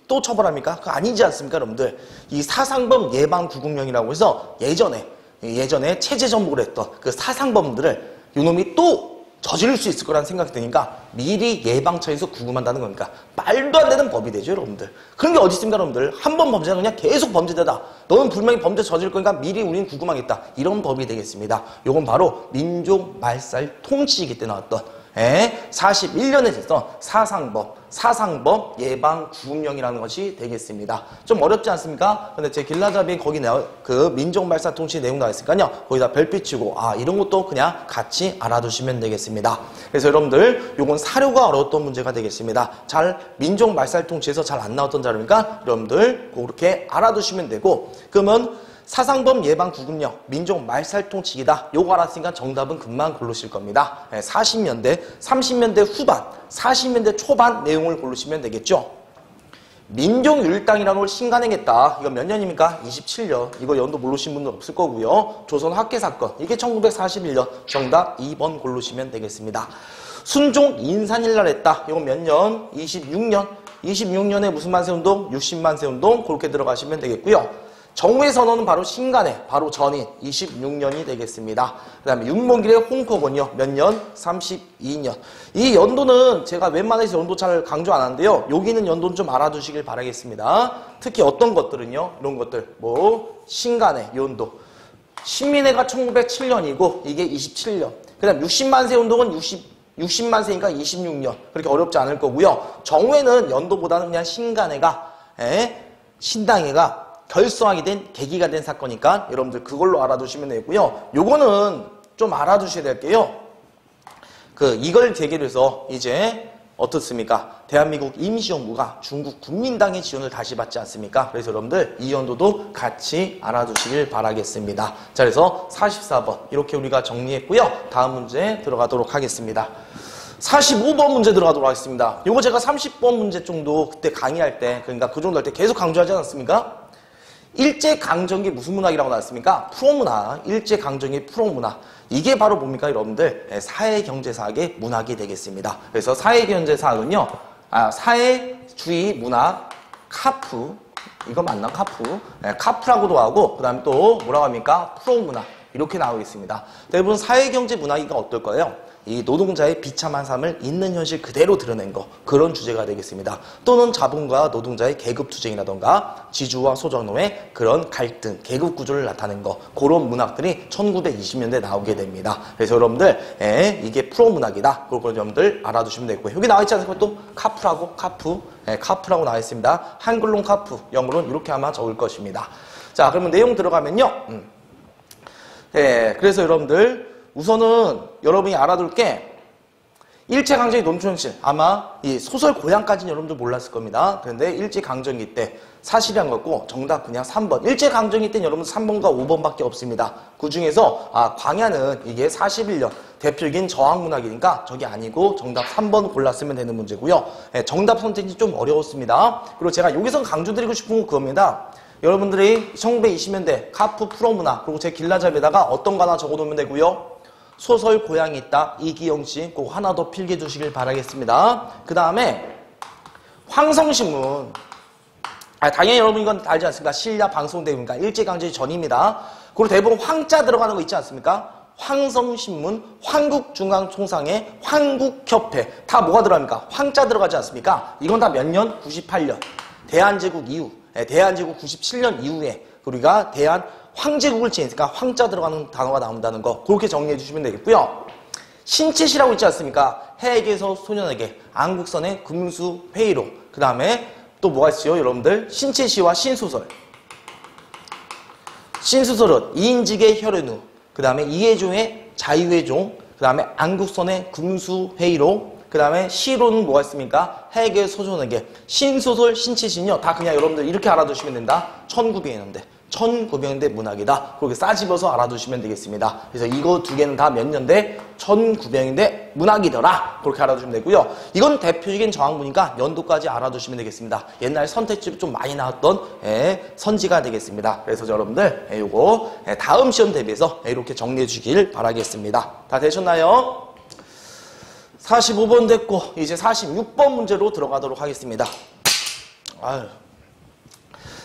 또 처벌합니까? 그거 아니지 않습니까, 여러분들? 이 사상범 예방구금령이라고 해서 예전에 체제 전복을 했던 그 사상범들을 요놈이 또 저지를 수 있을 거라는 생각이 드니까 미리 예방처에서 구금한다는 겁니까? 말도 안 되는 법이 되죠, 여러분들. 그런 게 어디 있습니까, 여러분들? 한 번 범죄는 그냥 계속 범죄되다. 너는 분명히 범죄 저질 거니까 미리 우리는 구금하겠다. 이런 법이 되겠습니다. 요건 바로 민족 말살 통치이기 때 나왔던 41년에 됐던 사상범 예방 구금령이라는 것이 되겠습니다. 좀 어렵지 않습니까? 근데 제 길라잡이 거기 그 민족 말살 통치 내용 나와 있으니까요. 거기다 별빛 치고 이런 것도 그냥 같이 알아두시면 되겠습니다. 그래서 여러분들 요건 사료가 어려웠던 문제가 되겠습니다. 민족 말살 통치에서 잘 안 나왔던 자료니까 여러분들 그렇게 알아두시면 되고, 그러면 사상범 예방 구급력, 민족 말살통치기다. 요거 알았으니까 정답은 금방 고르실 겁니다. 40년대, 30년대 후반, 40년대 초반 내용을 고르시면 되겠죠. 민족율당이라는 걸 신간행했다. 이거 몇 년입니까? 27년. 이거 연도 모르신 분들 없을 거고요. 조선 학계사건. 이게 1941년. 정답 2번 고르시면 되겠습니다. 순종 인산일날 했다. 이거 몇 년? 26년. 26년에 무슨 만세운동? 60만세운동. 그렇게 들어가시면 되겠고요. 정회선언은 바로 신간에 바로 전인 26년이 되겠습니다. 그 다음에 윤봉길의 홍커건이요. 몇 년? 32년. 이 연도는 제가 웬만해서 연도 잘 강조 안 하는데요. 여기는 연도는 좀 알아두시길 바라겠습니다. 특히 어떤 것들은요. 이런 것들. 뭐 신간에 연도. 신민회가 1907년이고 이게 27년. 그 다음 60만세 운동은 60만세니까 26년. 그렇게 어렵지 않을 거고요. 정회는 연도보다는 그냥 신간회가 신당회가 결성하게 된 계기가 된 사건이니까 여러분들 그걸로 알아두시면 되고요. 요거는 좀 알아두셔야 될 게요. 이걸 계기로 해서 이제 어떻습니까? 대한민국 임시정부가 중국 국민당의 지원을 다시 받지 않습니까? 그래서 여러분들 이 연도도 같이 알아두시길 바라겠습니다. 자, 그래서 44번 이렇게 우리가 정리했고요. 다음 문제 들어가도록 하겠습니다. 45번 문제 들어가도록 하겠습니다. 요거 제가 30번 문제 정도 그때 강의할 때, 그러니까 그 정도 할 때 계속 강조하지 않았습니까? 일제강점기 무슨 문학이라고 나왔습니까? 프로문학. 일제강점기 프로문학. 이게 바로 뭡니까 여러분들? 사회경제사학의 문학이 되겠습니다. 그래서 사회경제사학은요. 사회주의 문학 카프. 이거 맞나? 카프. 카프라고도 하고 그 다음에 또 뭐라고 합니까? 프로문학. 이렇게 나오겠습니다. 대부분 사회경제 문학이가 어떨 거예요? 이 노동자의 비참한 삶을 있는 현실 그대로 드러낸 거, 그런 주제가 되겠습니다. 또는 자본과 노동자의 계급투쟁이라던가 지주와 소작농의 그런 갈등, 계급 구조를 나타낸 거, 그런 문학들이 1920년대에 나오게 됩니다. 그래서 여러분들 이게 프로문학이다. 그걸 여러분들 알아두시면 되고요. 여기 나와 있지 않습니까? 또 카프라고, 카프라고 나와 있습니다. 한글론 카프, 영어로는 이렇게 아마 적을 것입니다. 자, 그러면 내용 들어가면요. 그래서 여러분들 우선은 여러분이 알아둘 게 일제강점기 논춘실, 아마 이 소설 고향까지는 여러분들 몰랐을 겁니다. 그런데 일제강점기 때 사실이란 거고 정답 그냥 3번. 일제강점기 때는 여러분 3번과 5번밖에 없습니다. 그 중에서 광야는 이게 41년 대표적인 저항문학이니까 저게 아니고 정답 3번 골랐으면 되는 문제고요. 정답 선택이 좀 어려웠습니다. 그리고 제가 여기서 강조드리고 싶은 건 그겁니다. 여러분들이 1920년대 카프 프로문학, 그리고 제 길라잡에다가 어떤 거 하나 적어놓으면 되고요. 소설 고향이 있다. 이기영씨 꼭 하나 더 필기해 주시길 바라겠습니다. 그 다음에 황성신문. 당연히 여러분 이건 알지 않습니까? 신라 방송대회니까 일제강점기 전입니다. 그리고 대부분 황자 들어가는 거 있지 않습니까? 황성신문, 한국중앙총상회, 한국협회. 다 뭐가 들어갑니까? 황자 들어가지 않습니까? 이건 다 몇 년? 98년. 대한제국 이후. 대한제국 97년 이후에 우리가 황제국을 지냈으니까 황자 들어가는 단어가 나온다는 거 그렇게 정리해 주시면 되겠고요. 신채시라고 있지 않습니까? 해에게서 소년에게, 안국선의 금수회의록. 그 다음에 또 뭐가 있어요 여러분들? 신채시와 신소설. 신소설은 이인직의 혈연우, 그 다음에 이해종의 자유의 종, 그 다음에 안국선의 금수회의록, 그 다음에 시로는 뭐가 있습니까? 해에게 소년에게. 신소설, 신채시는요 다 그냥 여러분들 이렇게 알아두시면 된다. 1900년대. 1900년대 문학이다. 그렇게 싸집어서 알아두시면 되겠습니다. 그래서 이거 두 개는 다 몇 년대? 1900년대 문학이더라. 그렇게 알아두시면 되고요. 이건 대표적인 저항문이니까 연도까지 알아두시면 되겠습니다. 옛날 선택지로 좀 많이 나왔던 선지가 되겠습니다. 그래서 여러분들 요거 다음 시험 대비해서 이렇게 정리해 주길 바라겠습니다. 다 되셨나요? 45번 됐고 이제 46번 문제로 들어가도록 하겠습니다. 아유.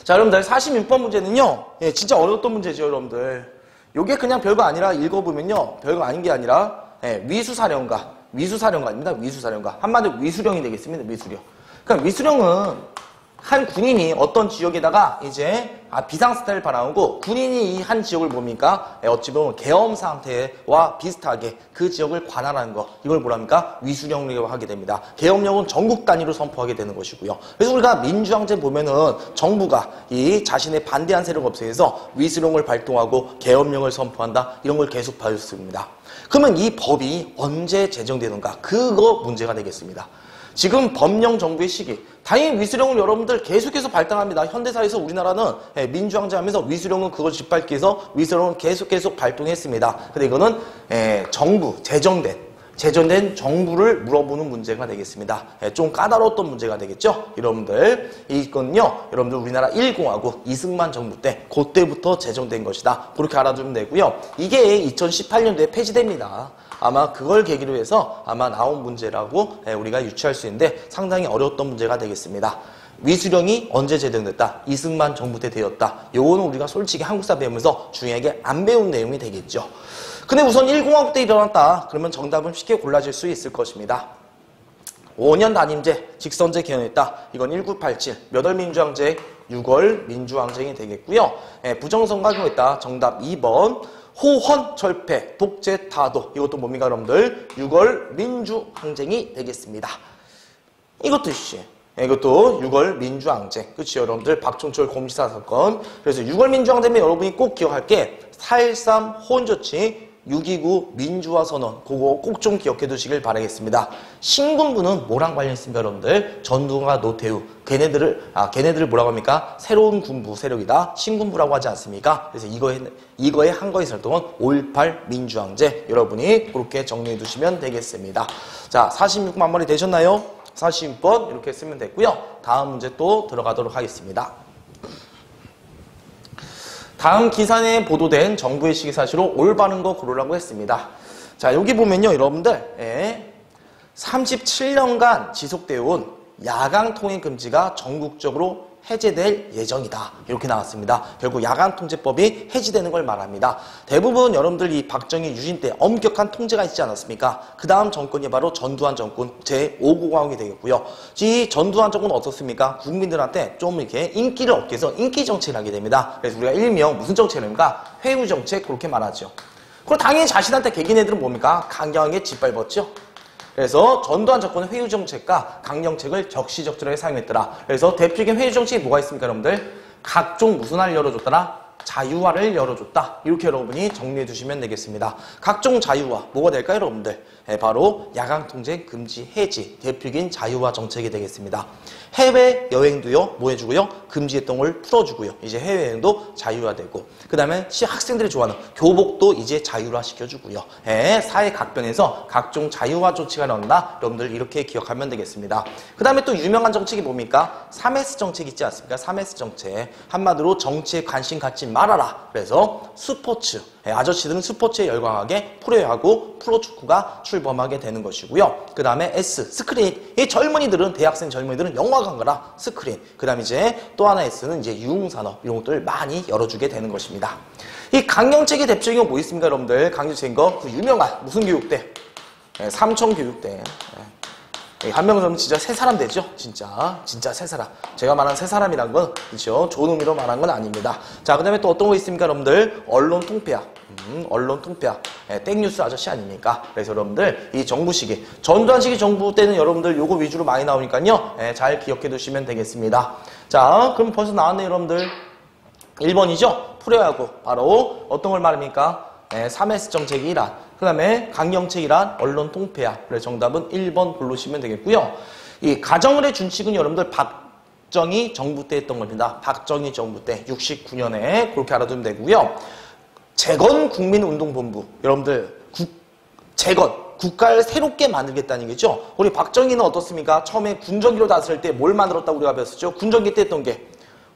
자, 여러분들 46번 문제는요. 진짜 어려웠던 문제죠, 여러분들. 요게 그냥 별거 아니라 읽어보면요. 별거 아닌 게 아니라 위수사령가입니다. 위수사령가. 한마디로 위수령이 되겠습니다. 위수령. 그러니까 위수령은 한 군인이 어떤 지역에다가 이제 비상사태를 발하고 군인이 이 한 지역을 뭡니까? 어찌 보면 계엄 상태와 비슷하게 그 지역을 관할하는 거. 이걸 뭐랍니까? 위수령이라고 하게 됩니다. 계엄령은 전국 단위로 선포하게 되는 것이고요. 그래서 우리가 민주항쟁 보면은 정부가 이 자신의 반대한 세력을 없애서 위수령을 발동하고 계엄령을 선포한다. 이런 걸 계속 봐줬습니다. 그러면 이 법이 언제 제정되는가? 그거 문제가 되겠습니다. 지금 법령 정부의 시기, 당연히 위수령을 여러분들 계속해서 발당합니다. 현대사에서 우리나라는 민주항쟁 하면서 위수령은 그걸 짓밟기 위해서 위수령은 계속 발동했습니다. 근데 이거는 정부, 제정된 정부를 물어보는 문제가 되겠습니다. 좀 까다로웠던 문제가 되겠죠? 여러분들, 이건요, 여러분들 우리나라 1공화국 이승만 정부 때, 그때부터 제정된 것이다. 그렇게 알아두면 되고요. 이게 2018년도에 폐지됩니다. 아마 그걸 계기로 해서 아마 나온 문제라고 우리가 유추할 수 있는데 상당히 어려웠던 문제가 되겠습니다. 위수령이 언제 제정됐다? 이승만 정부 때 되었다. 요거는 우리가 솔직히 한국사 배우면서 중요하게 안 배운 내용이 되겠죠. 근데 우선 1공화국 때 일어났다. 그러면 정답은 쉽게 골라질 수 있을 것입니다. 5년 단임제, 직선제 개헌했다. 이건 1987. 몇 월 민주항쟁? 6월 민주항쟁이 되겠고요. 부정선거했다. 정답 2번. 호헌 철폐, 독재 타도. 이것도 뭡니까, 여러분들? 6월 민주항쟁이 되겠습니다. 이것도 이것도 6월 민주항쟁. 그치, 여러분들? 박종철 공시사 사건. 그래서 6월 민주항쟁은 여러분이 꼭 기억할 게 4.13 호헌조치, 6.29 민주화 선언. 그거 꼭 좀 기억해 두시길 바라겠습니다. 신군부는 뭐랑 관련있습니까, 여러분들? 전두환과 노태우. 걔네들을 뭐라고 합니까? 새로운 군부 세력이다. 신군부라고 하지 않습니까? 그래서 이거에 한 거에 설동은 5.18 민주항쟁. 여러분이 그렇게 정리해 두시면 되겠습니다. 자, 46만 마리 되셨나요? 46번 이렇게 쓰면 됐고요. 다음 문제 또 들어가도록 하겠습니다. 다음 기사내에 보도된 정부의 시기사실로 올바른 거 고르라고 했습니다. 자, 여기 보면요, 여러분들 37년간 지속되어 온 야간 통행 금지가 전국적으로 해제될 예정이다. 이렇게 나왔습니다. 결국 야간통제법이 해지되는 걸 말합니다. 대부분 여러분들 이 박정희 유신 때 엄격한 통제가 있지 않았습니까? 그 다음 정권이 바로 전두환 정권 제5공화국이 되겠고요. 이 전두환 정권은 어떻습니까? 국민들한테 좀 이렇게 인기를 얻기 위해서 인기 정책을 하게 됩니다. 그래서 우리가 일명 무슨 정책입니까? 회유 정책 그렇게 말하죠. 그리고 당연히 자신한테 개긴 애들은 뭡니까? 강경하게 짓밟았죠. 그래서 전두환 정권은 회유 정책과 강경책을 적시적절하게 사용했더라. 그래서 대표적인 회유 정책이 뭐가 있습니까, 여러분들? 각종 무슨 화를 열어줬더라? 자유화를 열어줬다. 이렇게 여러분이 정리해 주시면 되겠습니다. 각종 자유화, 뭐가 될까요, 여러분들? 바로 야간통제 금지 해지, 대표적인 자유화 정책이 되겠습니다. 해외여행도요, 뭐 해주고요? 금지했던 걸 풀어주고요. 이제 해외여행도 자유화되고, 그 다음에 학생들이 좋아하는 교복도 이제 자유화 시켜주고요. 사회 각변에서 각종 자유화 조치가 나온다. 여러분들 이렇게 기억하면 되겠습니다. 그 다음에 또 유명한 정책이 뭡니까? 3S 정책 있지 않습니까? 3S 정책. 한마디로 정치에 관심 갖지 말아라. 그래서 스포츠, 아저씨들은 스포츠에 열광하게 프로야구, 프로축구가 출범하게 되는 것이고요. 그 다음에 S, 스크린. 이 젊은이들은, 대학생 젊은이들은 영화관 가라, 스크린. 그 다음에 이제 또 하나 S는 이제 유흥산업, 이런 것들 많이 열어주게 되는 것입니다. 이 강경책의 대표적인 거 뭐 있습니까, 여러분들? 강경책인 거, 그 유명한, 무슨 교육대? 삼청교육대. 한명은 진짜 새 사람 되죠? 진짜 새 사람. 제가 말한 새 사람이란 건, 그렇죠? 좋은 의미로 말한 건 아닙니다. 자, 그 다음에 또 어떤 거 있습니까, 여러분들? 언론 통폐합. 언론 통폐합. 땡뉴스 아저씨 아닙니까? 그래서 여러분들, 이 정부 시기, 전두환 시기 정부 때는 여러분들 요거 위주로 많이 나오니까요. 잘 기억해 두시면 되겠습니다. 자, 그럼 벌써 나왔네요, 여러분들. 1번이죠? 프로야구. 바로 어떤 걸 말합니까? 3S 정책이 일환. 그 다음에 강경책이란 언론 통폐합. 그래서 정답은 1번 고르시면 되겠고요. 이 가정을의 준칙은 여러분들 박정희 정부 때 했던 겁니다. 박정희 정부 때 69년에 그렇게 알아두면 되고요. 재건국민운동본부. 여러분들 재건. 국가를 새롭게 만들겠다는 얘기죠. 우리 박정희는 어떻습니까? 처음에 군정기로 다스릴 때 뭘 만들었다고 우리가 배웠었죠? 군정기 때 했던 게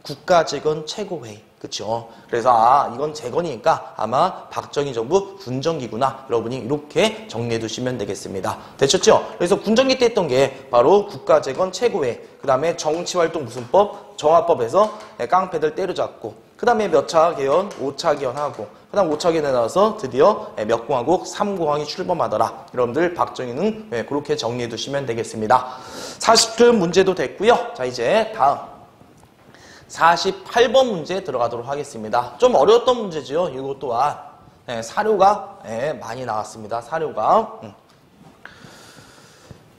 국가재건 최고회의. 그쵸? 그래서 이건 재건이니까 아마 박정희 정부 군정기구나. 여러분이 이렇게 정리해 두시면 되겠습니다. 되셨죠? 그래서 군정기 때 했던 게 바로 국가재건 최고회의. 그 다음에 정치활동 무슨 법? 정화법에서 깡패들 때려잡고, 그 다음에 몇 차 개헌? 5차 개헌하고, 그 다음 5차 개헌에 나와서 드디어 몇 공화국? 3공화국이 출범하더라. 여러분들 박정희는 그렇게 정리해 두시면 되겠습니다. 40점 문제도 됐고요. 자, 이제 다음 48번 문제 들어가도록 하겠습니다. 좀 어려웠던 문제죠. 이것 또한 사료가 많이 나왔습니다. 사료가.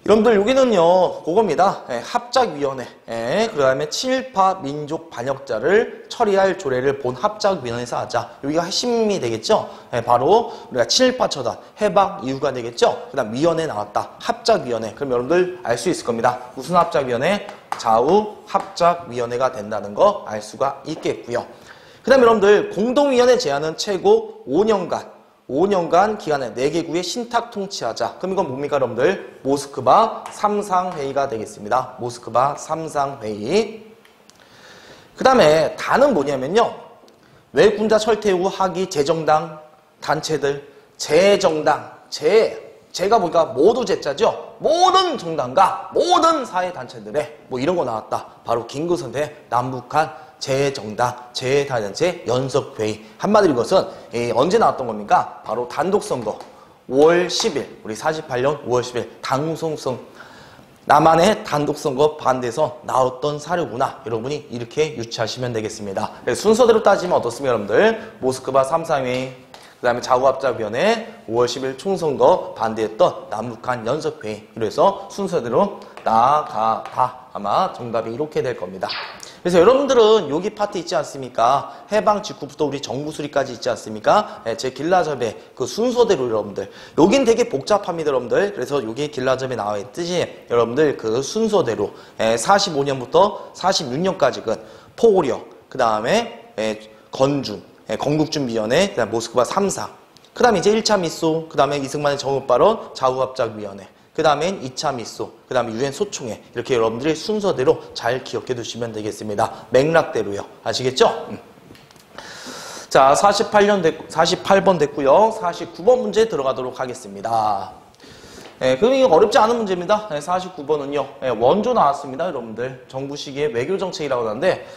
여러분들 여기는요 그겁니다. 합작위원회, 그 다음에 친일파 민족 반역자를 처리할 조례를 본 합작위원회에서 하자. 여기가 핵심이 되겠죠. 바로 우리가 친일파 처단 해방 이유가 되겠죠. 그 다음 위원회 나왔다. 합작위원회. 그럼 여러분들 알 수 있을 겁니다. 무슨 합작위원회? 좌우합작위원회가 된다는 거 알 수가 있겠고요. 그 다음에 여러분들 공동위원회 제안은 최고 5년간 기간에 4개국의 신탁 통치하자. 그럼 이건 뭡니까 여러분들? 모스크바 3상회의가 되겠습니다. 모스크바 3상회의. 그 다음에 다는 뭐냐면요. 외국군자 철퇴 후 하기 제정당 단체들, 제가 보니까 모두 제자죠. 모든 정당과 모든 사회단체들의 뭐 이런 거 나왔다. 바로 김구선대 남북한 제정당, 제단체 연석회의. 한마디로 이것은 언제 나왔던 겁니까? 바로 단독선거 5월 10일, 우리 48년 5월 10일 당송성 남한의 단독선거 반대에서 나왔던 사료구나. 여러분이 이렇게 유추하시면 되겠습니다. 순서대로 따지면 어떻습니까 여러분들? 모스크바 3상회의, 그 다음에 좌우합작위원회, 5월 10일 총선거 반대했던 남북한 연석회의. 이래서 순서대로 나아가다. 아마 정답이 이렇게 될 겁니다. 그래서 여러분들은 여기 파트 있지 않습니까? 해방 직후부터 우리 정부 수립까지 있지 않습니까? 제 길라잡의 그 순서대로 여러분들. 여긴 되게 복잡합니다, 여러분들. 그래서 여기 길라잡에 나와 있듯이 여러분들 그 순서대로 45년부터 46년까지는 포고령, 그 다음에 건준, 건국준비위원회, 그다음에 모스크바 3상, 그 다음에 이제 1차 미소, 그 다음에 이승만의 정읍발언, 좌우합작위원회, 그 다음엔 2차 미소, 그 다음에 유엔 소총회. 이렇게 여러분들이 순서대로 잘 기억해 두시면 되겠습니다. 맥락대로요. 아시겠죠? 자, 48번 됐고요. 49번 문제 들어가도록 하겠습니다. 그럼 이거 어렵지 않은 문제입니다. 49번은요. 원조 나왔습니다. 여러분들. 정부 시기의 외교정책이라고 하는데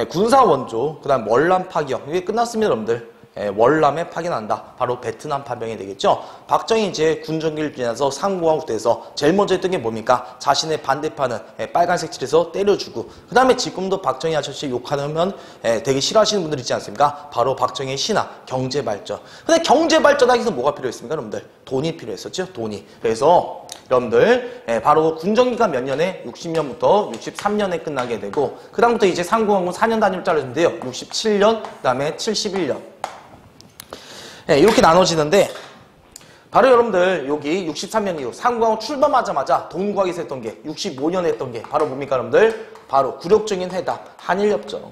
군사 원조, 그 다음 월남 파병. 이게 끝났습니다, 여러분들. 월남에 파견한다. 바로 베트남 파병이 되겠죠. 박정희 이제 군정기를 지나서 상공화국 때에서 제일 먼저 했던 게 뭡니까? 자신의 반대파는 빨간색 칠해서 때려주고, 그 다음에 지금도 박정희 아저씨 욕하면 되게 싫어하시는 분들 있지 않습니까? 바로 박정희의 신화, 경제발전. 근데 경제발전하기 위해서 뭐가 필요했습니까, 여러분들? 돈이 필요했었죠, 돈이. 그래서 여러분들 바로 군정기가 몇 년에? 60년부터 63년에 끝나게 되고, 그 다음부터 이제 상공화국 4년 단위로 잘라주는데요. 67년, 그 다음에 71년. 이렇게 나눠지는데, 바로 여러분들 여기 63년 이후 상공화국 출범하자마자 동구하기에서 했던 게 65년에 했던 게 바로 뭡니까 여러분들? 바로 굴욕적인 회담, 한일협정,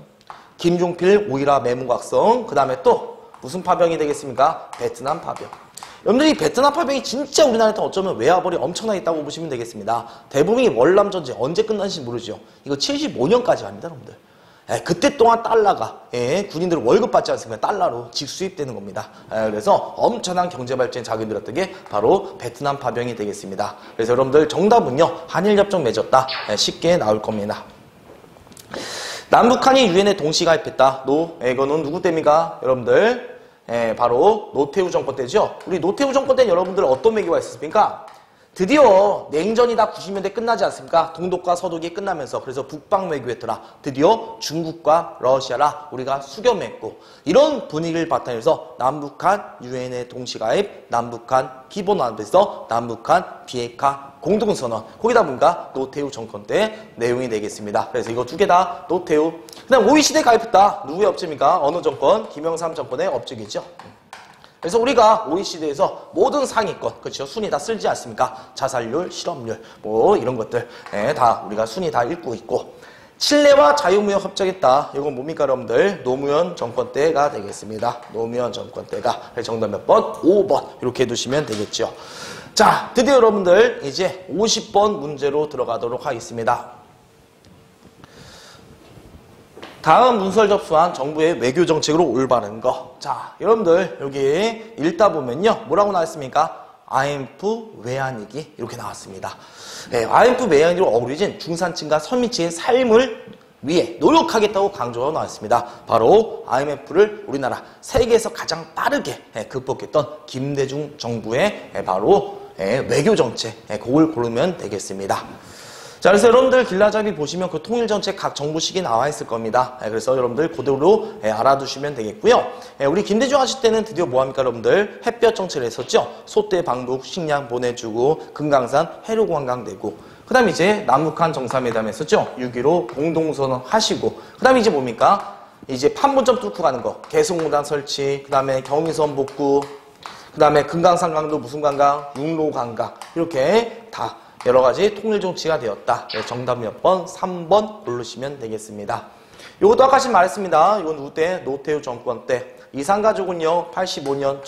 김종필 오이라 매무각성, 그 다음에 또 무슨 파병이 되겠습니까? 베트남 파병. 여러분들 이 베트남 파병이 진짜 우리나라한테 어쩌면 외화벌이 엄청나게 있다고 보시면 되겠습니다. 대부분이 월남전쟁 언제 끝난지 모르죠. 이거 75년까지 합니다, 여러분들. 그때 동안 달러가 군인들 월급 받지 않습니까? 달러로 직수입되는 겁니다. 그래서 엄청난 경제발전에 작용이 들었던 게 바로 베트남 파병이 되겠습니다. 그래서 여러분들 정답은요. 한일협정 맺었다. 쉽게 나올 겁니다. 남북한이 유엔에 동시 가입했다. 이거는 누구 때입니까? 여러분들 바로 노태우 정권 때죠. 우리 노태우 정권 때는 여러분들 어떤 외교가 있었습니까? 드디어 냉전이 다 90년대 끝나지 않습니까? 동독과 서독이 끝나면서. 그래서 북방 외교했더라. 드디어 중국과 러시아라 우리가 수교했고, 이런 분위기를 바탕에서 남북한 유엔에 동시가입, 남북한 기본안에서 남북한 비핵화 공동선언. 거기다 보니까 노태우 정권 때 내용이 되겠습니다. 그래서 이거 두 개 다 노태우. 그다음 OECD 가입했다. 누구의 업적입니까? 어느 정권? 김영삼 정권의 업적이죠. 그래서 우리가 OECD에서 모든 상위권, 그렇죠? 순위 다 쓸지 않습니까? 자살률, 실업률, 뭐 이런 것들 다 우리가 순위 다 읽고 있고, 칠레와 자유무역 협정했다. 이건 뭡니까 여러분들? 노무현 정권 때가 되겠습니다. 노무현 정권 때가. 정답 몇 번? 5번. 이렇게 해두시면 되겠죠. 자, 드디어 여러분들 이제 50번 문제로 들어가도록 하겠습니다. 다음 문서를 접수한 정부의 외교정책으로 올바른 거. 자, 여러분들 여기 읽다 보면요. 뭐라고 나왔습니까? IMF 외환위기 이렇게 나왔습니다. IMF 외환위기로 어우러진 중산층과 서민층의 삶을 위해 노력하겠다고 강조가 나왔습니다. 바로 IMF를 우리나라 세계에서 가장 빠르게 극복했던 김대중 정부의 바로 외교정책, 그걸 고르면 되겠습니다. 자, 그래서 여러분들 길라잡이 보시면 그 통일정책 각 정부식이 나와 있을 겁니다. 그래서 여러분들 그대로 알아두시면 되겠고요. 우리 김대중 하실 때는 드디어 뭐합니까 여러분들? 햇볕 정책을 했었죠. 소떼 방북 식량 보내주고, 금강산 해로관광 되고, 그 다음에 이제 남북한 정상회담 했었죠. 6.15 공동선언 하시고, 그 다음에 이제 뭡니까? 이제 판문점 뚫고 가는 거, 개성공단 설치, 그 다음에 경의선 복구, 그 다음에 금강산 강도 무슨 관광? 육로 관광. 이렇게 다 여러 가지 통일 정치가 되었다. 정답 몇 번? 3번 고르시면 되겠습니다. 이것도 아까 말했습니다. 이건 우대 노태우 정권 때. 이산가족은요 85년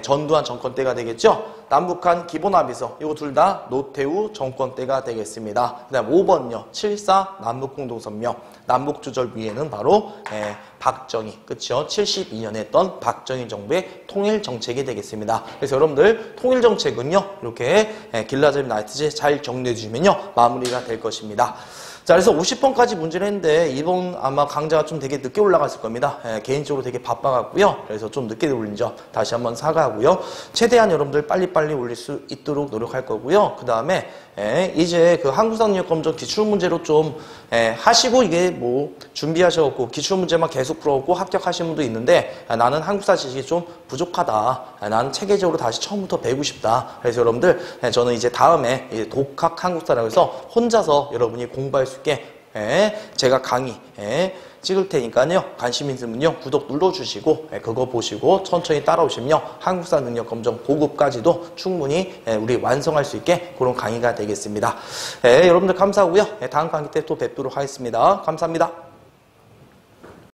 전두환 정권 때가 되겠죠. 남북한 기본합의서 이거 둘 다 노태우 정권 때가 되겠습니다. 그 다음 5번요 7.4 남북공동선명. 남북주절위에는 바로 박정희, 그쵸? 72년에 했던 박정희 정부의 통일정책이 되겠습니다. 그래서 여러분들 통일정책은요 이렇게 길라잡이 나이트제 잘 정리해 주시면요 마무리가 될 것입니다. 자, 그래서 50번까지 문제를 했는데 이번 아마 강좌가 좀 되게 늦게 올라갔을 겁니다. 개인적으로 되게 바빠갖고요. 그래서 좀 늦게 올린 점 다시 한번 사과하고요. 최대한 여러분들 빨리빨리 올릴 수 있도록 노력할 거고요. 그 다음에 이제 그 한국사능력검정 기출문제로 좀 하시고 이게 뭐 준비하셔갖고 기출문제만 계속 풀어갖고 합격하시는 분도 있는데 나는 한국사 지식이 좀 부족하다. 나는 체계적으로 다시 처음부터 배우고 싶다. 그래서 여러분들 저는 이제 다음에 독학 한국사라고 해서 혼자서 여러분이 공부할 수 있게 제가 강의 찍을 테니까요. 관심 있으면요. 구독 눌러주시고 그거 보시고 천천히 따라오시면요. 한국사 능력검정 고급까지도 충분히 우리 완성할 수 있게 그런 강의가 되겠습니다. 여러분들 감사하고요. 다음 강의 때 또 뵙도록 하겠습니다. 감사합니다.